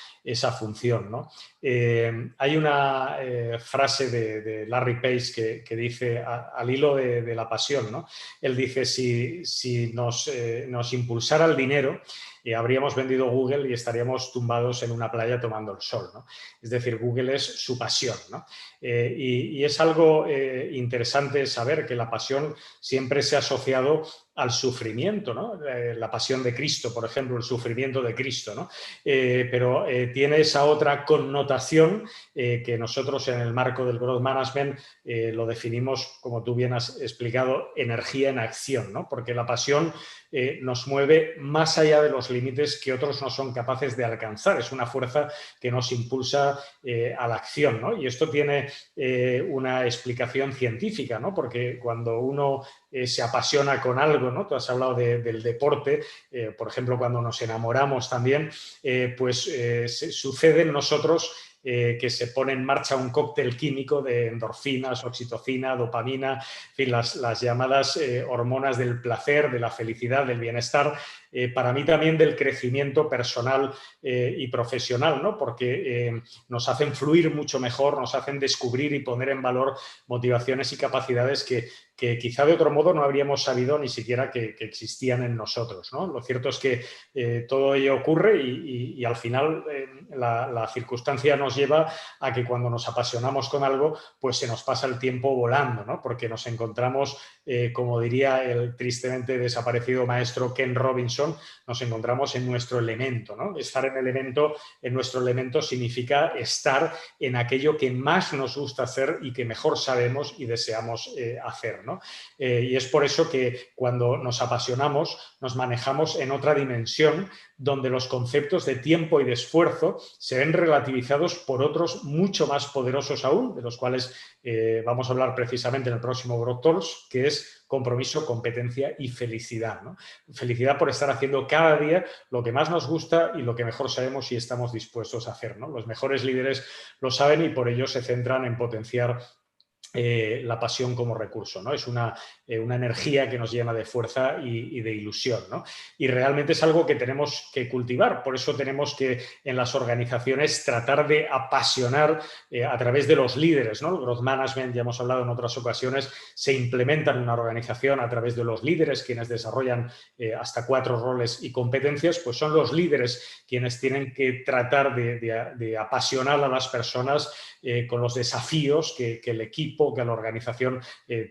función, ¿no? Hay una frase de Larry Page que dice al hilo de la pasión, ¿no? Él dice, si nos impulsara el dinero, habríamos vendido Google y estaríamos tumbados en una playa tomando el sol, ¿no? Es decir, Google es su pasión, ¿no? Y es algo interesante saber que la pasión siempre se ha asociado al sufrimiento, ¿no? La pasión de Cristo, por ejemplo, el sufrimiento de Cristo, ¿no? Pero tiene esa otra connotación que nosotros en el marco del growth management lo definimos, como tú bien has explicado, energía en acción, ¿no? Porque la pasión nos mueve más allá de los límites que otros no son capaces de alcanzar. Es una fuerza que nos impulsa a la acción, ¿no? Y esto tiene una explicación científica, ¿no? Porque cuando uno se apasiona con algo, ¿no? Tú has hablado del deporte, por ejemplo, cuando nos enamoramos también, sucede en nosotros que se pone en marcha un cóctel químico de endorfinas, oxitocina, dopamina, en fin, las llamadas hormonas del placer, de la felicidad, del bienestar, para mí también del crecimiento personal y profesional, ¿no? Porque nos hacen fluir mucho mejor, nos hacen descubrir y poner en valor motivaciones y capacidades que quizá de otro modo no habríamos sabido ni siquiera que existían en nosotros, ¿no? Lo cierto es que todo ello ocurre y al final la circunstancia nos lleva a que cuando nos apasionamos con algo, pues se nos pasa el tiempo volando, ¿no? Porque nos encontramos, como diría el tristemente desaparecido maestro Ken Robinson, nos encontramos en nuestro elemento, ¿no? Estar en nuestro elemento significa estar en aquello que más nos gusta hacer y que mejor sabemos y deseamos hacer, ¿no? Y es por eso que cuando nos apasionamos nos manejamos en otra dimensión donde los conceptos de tiempo y de esfuerzo se ven relativizados por otros mucho más poderosos aún, de los cuales vamos a hablar precisamente en el próximo Growth Talks, que es compromiso, competencia y felicidad, ¿no? Felicidad por estar haciendo cada día lo que más nos gusta y lo que mejor sabemos y estamos dispuestos a hacer, ¿no? Los mejores líderes lo saben y por ello se centran en potenciar la pasión como recurso, ¿no? Es una energía que nos llena de fuerza y de ilusión, ¿no? Y realmente es algo que tenemos que cultivar, por eso tenemos que en las organizaciones tratar de apasionar a través de los líderes, ¿no? El growth management, ya hemos hablado en otras ocasiones, se implementa en una organización a través de los líderes, quienes desarrollan hasta 4 roles y competencias, pues son los líderes quienes tienen que tratar de apasionar a las personas con los desafíos que el equipo, que la organización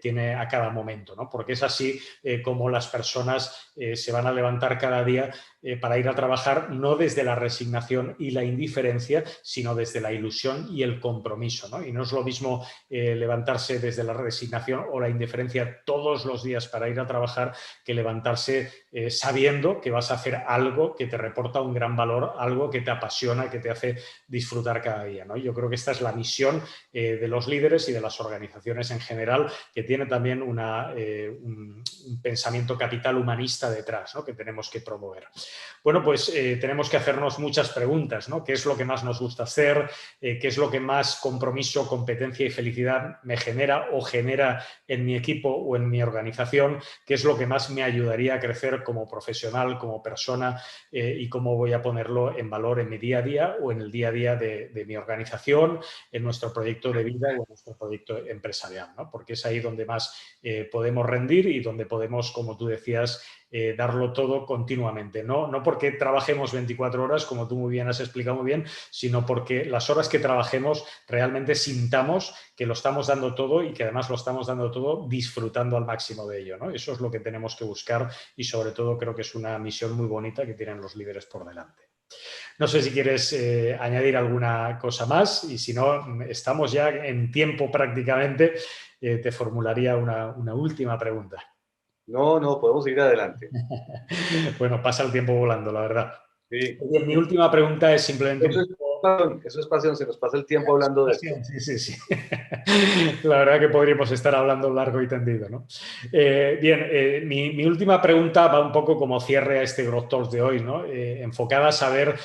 tiene a cada momento, ¿no? Porque es así como las personas se van a levantar cada día para ir a trabajar no desde la resignación y la indiferencia, sino desde la ilusión y el compromiso, ¿no? Y no es lo mismo levantarse desde la resignación o la indiferencia todos los días para ir a trabajar que levantarse sabiendo que vas a hacer algo que te reporta un gran valor, algo que te apasiona, que te hace disfrutar cada día, ¿no? Yo creo que esta es la misión de los líderes y de las organizaciones en general, que tiene también un pensamiento capital humanista detrás, ¿no? Que tenemos que promover. Bueno, pues tenemos que hacernos muchas preguntas, ¿no? ¿Qué es lo que más nos gusta hacer? ¿Qué es lo que más compromiso, competencia y felicidad me genera o genera en mi equipo o en mi organización? ¿Qué es lo que más me ayudaría a crecer como profesional, como persona y cómo voy a ponerlo en valor en mi día a día o en el día a día de mi organización, en nuestro proyecto de vida o en nuestro proyecto empresarial, ¿no? Porque es ahí donde más podemos rendir y donde podemos, como tú decías, darlo todo continuamente. No porque trabajemos 24 horas, como tú muy bien has explicado muy bien, sino porque las horas que trabajemos realmente sintamos que lo estamos dando todo y que además lo estamos dando todo disfrutando al máximo de ello, ¿no? Eso es lo que tenemos que buscar y sobre todo creo que es una misión muy bonita que tienen los líderes por delante. No sé si quieres añadir alguna cosa más y si no, estamos ya en tiempo prácticamente. Te formularía una última pregunta. No, no, podemos ir adelante. Bueno, pasa el tiempo volando, la verdad. Sí. Bien, mi última pregunta es simplemente un poco... Eso es pasión, se nos pasa el tiempo hablando de esto. Sí, sí, sí. La verdad que podríamos estar hablando largo y tendido, ¿no? Bien, mi última pregunta va un poco como cierre a este Growth Talks de hoy, ¿no? Enfocada a saber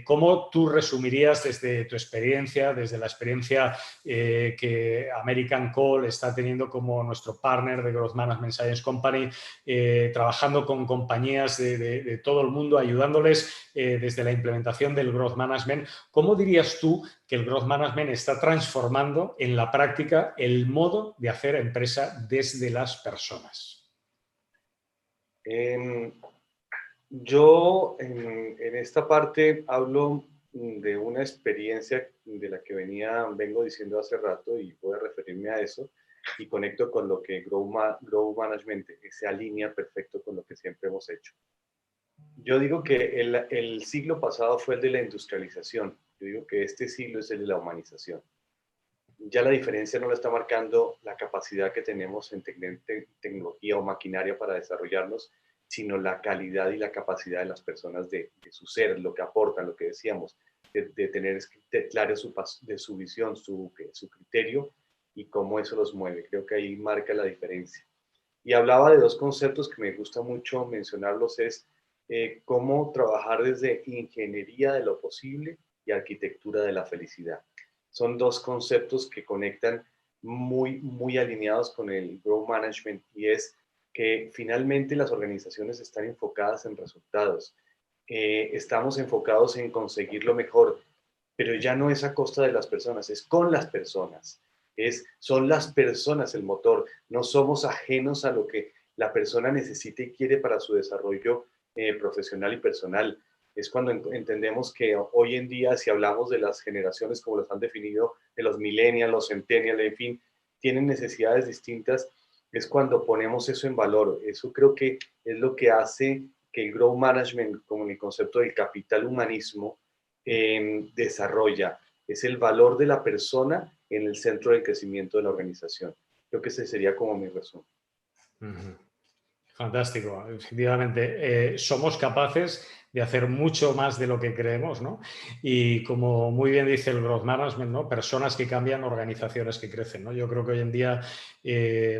cómo tú resumirías desde tu experiencia, desde la experiencia que American Call está teniendo como nuestro partner de Growth Management Science Company, trabajando con compañías de todo el mundo, ayudándoles desde la implementación del Growth Management. ¿Cómo dirías tú que el Growth Management está transformando en la práctica el modo de hacer empresa desde las personas? Yo en esta parte hablo de una experiencia de la que vengo diciendo hace rato y voy a referirme a eso y conecto con lo que Grow Management se alinea perfecto con lo que siempre hemos hecho. Yo digo que el siglo pasado fue el de la industrialización, yo digo que este siglo es el de la humanización. Ya la diferencia no la está marcando la capacidad que tenemos en tecnología o maquinaria para desarrollarnos, sino la calidad y la capacidad de las personas de su ser, lo que aportan, lo que decíamos, de tener claro de su visión, su criterio y cómo eso los mueve. Creo que ahí marca la diferencia. Y hablaba de dos conceptos que me gusta mucho mencionarlos, es cómo trabajar desde ingeniería de lo posible y arquitectura de la felicidad. Son dos conceptos que conectan muy alineados con el Growth Management y es que finalmente las organizaciones están enfocadas en resultados. Estamos enfocados en conseguir lo mejor, pero ya no es a costa de las personas, es con las personas. Son las personas el motor, no somos ajenos a lo que la persona necesita y quiere para su desarrollo profesional y personal. Es cuando entendemos que hoy en día, si hablamos de las generaciones como las han definido, de los millennials, los centennials, en fin, tienen necesidades distintas, es cuando ponemos eso en valor. Eso creo que es lo que hace que el Growth Management, como en el concepto del capital humanismo, desarrolla. Es el valor de la persona en el centro del crecimiento de la organización. Creo que ese sería como mi resumen. Fantástico, efectivamente. Somos capaces de hacer mucho más de lo que creemos, ¿no? Y como muy bien dice el Growth Management, ¿no? Personas que cambian, organizaciones que crecen, ¿no? Yo creo que hoy en día,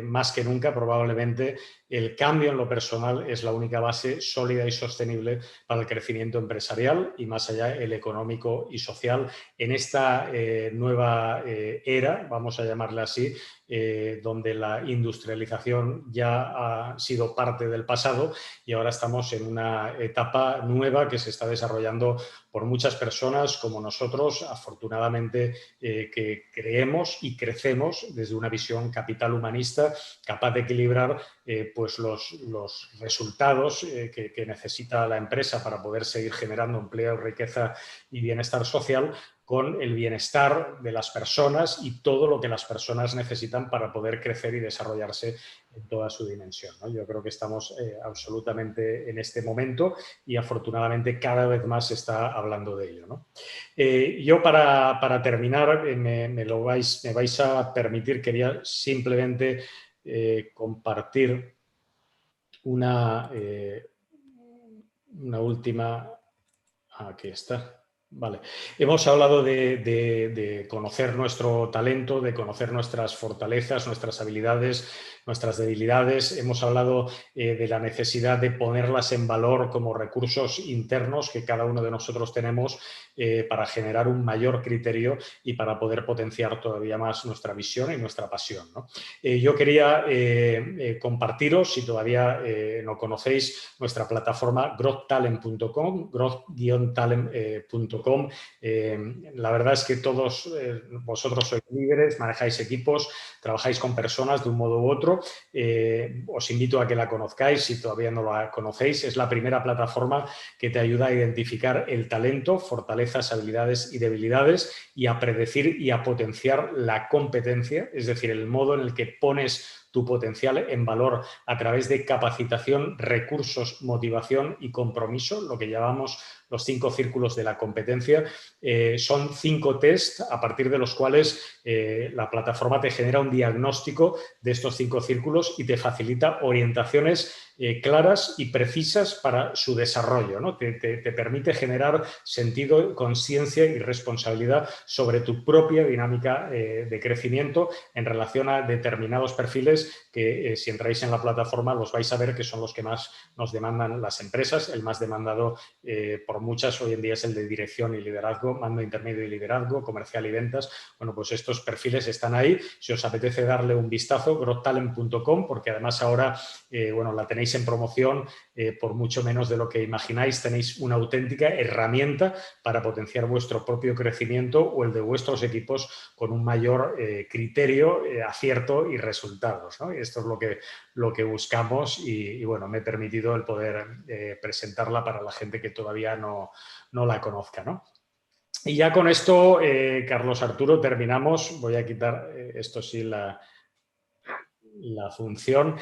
más que nunca, probablemente, el cambio en lo personal es la única base sólida y sostenible para el crecimiento empresarial y más allá el económico y social en esta nueva era, vamos a llamarla así, donde la industrialización ya ha sido parte del pasado y ahora estamos en una etapa nueva que se está desarrollando por muchas personas como nosotros, afortunadamente, que creemos y crecemos desde una visión capital humanista capaz de equilibrar pues los resultados que necesita la empresa para poder seguir generando empleo, riqueza y bienestar social con el bienestar de las personas y todo lo que las personas necesitan para poder crecer y desarrollarse en toda su dimensión, ¿no? Yo creo que estamos absolutamente en este momento y afortunadamente cada vez más se está hablando de ello, ¿no? Yo para terminar, me vais a permitir, quería simplemente compartir una última... Aquí está. Vale. Hemos hablado de conocer nuestro talento, de conocer nuestras fortalezas, nuestras habilidades, nuestras debilidades. Hemos hablado de la necesidad de ponerlas en valor como recursos internos que cada uno de nosotros tenemos para generar un mayor criterio y para poder potenciar todavía más nuestra visión y nuestra pasión, ¿no? Yo quería compartiros, si todavía no conocéis, nuestra plataforma growthtalent.com, growth-talent.com. La verdad es que todos vosotros sois líderes, manejáis equipos, trabajáis con personas de un modo u otro. Os invito a que la conozcáis si todavía no la conocéis. Es la primera plataforma que te ayuda a identificar el talento, fortalezas, habilidades y debilidades y a predecir y a potenciar la competencia, es decir, el modo en el que pones tu potencial en valor a través de capacitación, recursos, motivación y compromiso, lo que llamamos los 5 círculos de la competencia. Son 5 tests a partir de los cuales la plataforma te genera un diagnóstico de estos 5 círculos y te facilita orientaciones claras y precisas para su desarrollo, ¿no? Te permite generar sentido, conciencia y responsabilidad sobre tu propia dinámica de crecimiento en relación a determinados perfiles que si entráis en la plataforma los vais a ver que son los que más nos demandan las empresas. El más demandado por muchas hoy en día es el de dirección y liderazgo, mando intermedio y liderazgo, comercial y ventas. Bueno, pues estos perfiles están ahí. Si os apetece darle un vistazo, growthtalent.com, porque además ahora bueno, la tenéis en promoción por mucho menos de lo que imagináis. Tenéis una auténtica herramienta para potenciar vuestro propio crecimiento o el de vuestros equipos con un mayor criterio, acierto y resultados, ¿no? Y esto es lo que buscamos y bueno, me he permitido el poder presentarla para la gente que todavía no la conozca, ¿no? Y ya con esto, Carlos Arturo, terminamos. Voy a quitar esto sí la función.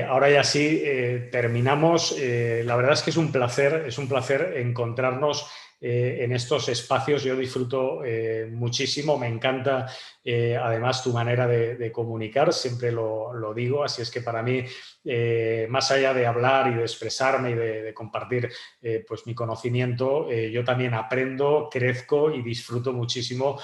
Ahora ya sí, terminamos. La verdad es que es un placer encontrarnos en estos espacios. Yo disfruto muchísimo, me encanta además tu manera de comunicar, siempre lo digo, así es que para mí, más allá de hablar y de expresarme y de compartir pues mi conocimiento, yo también aprendo, crezco y disfruto muchísimo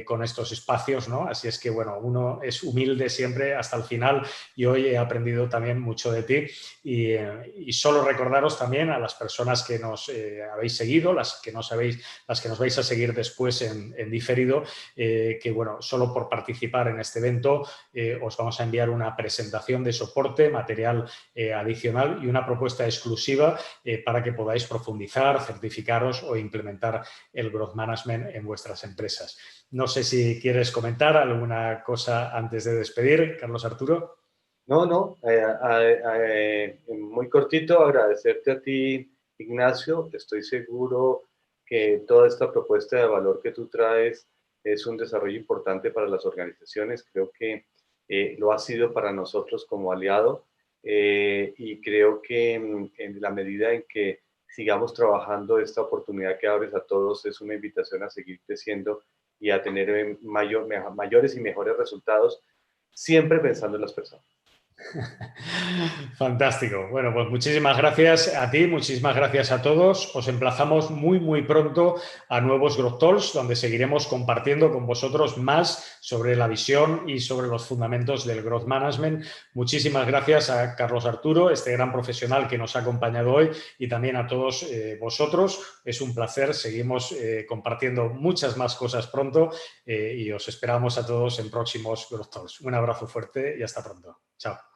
con estos espacios, ¿no? Así es que, bueno, uno es humilde siempre hasta el final y hoy he aprendido también mucho de ti y solo recordaros también a las personas que nos habéis seguido, las que nos vais a seguir después en diferido, que, bueno, solo por participar en este evento os vamos a enviar una presentación de soporte, material adicional y una propuesta exclusiva para que podáis profundizar, certificaros o implementar el Growth Management en vuestras empresas. No sé si quieres comentar alguna cosa antes de despedir, Carlos Arturo. No, muy cortito, agradecerte a ti, Ignacio. Estoy seguro que toda esta propuesta de valor que tú traes es un desarrollo importante para las organizaciones. Creo que lo ha sido para nosotros como aliado y creo que en la medida en que sigamos trabajando, esta oportunidad que abres a todos es una invitación a seguir creciendo y a tener mayores y mejores resultados, siempre pensando en las personas. Fantástico. Bueno, pues muchísimas gracias a ti, muchísimas gracias a todos. Os emplazamos muy pronto a nuevos Growth Talks, donde seguiremos compartiendo con vosotros más sobre la visión y sobre los fundamentos del Growth Management. Muchísimas gracias a Carlos Arturo, este gran profesional que nos ha acompañado hoy, y también a todos vosotros. Es un placer. Seguimos compartiendo muchas más cosas pronto y os esperamos a todos en próximos Growth Talks. Un abrazo fuerte y hasta pronto. Chao.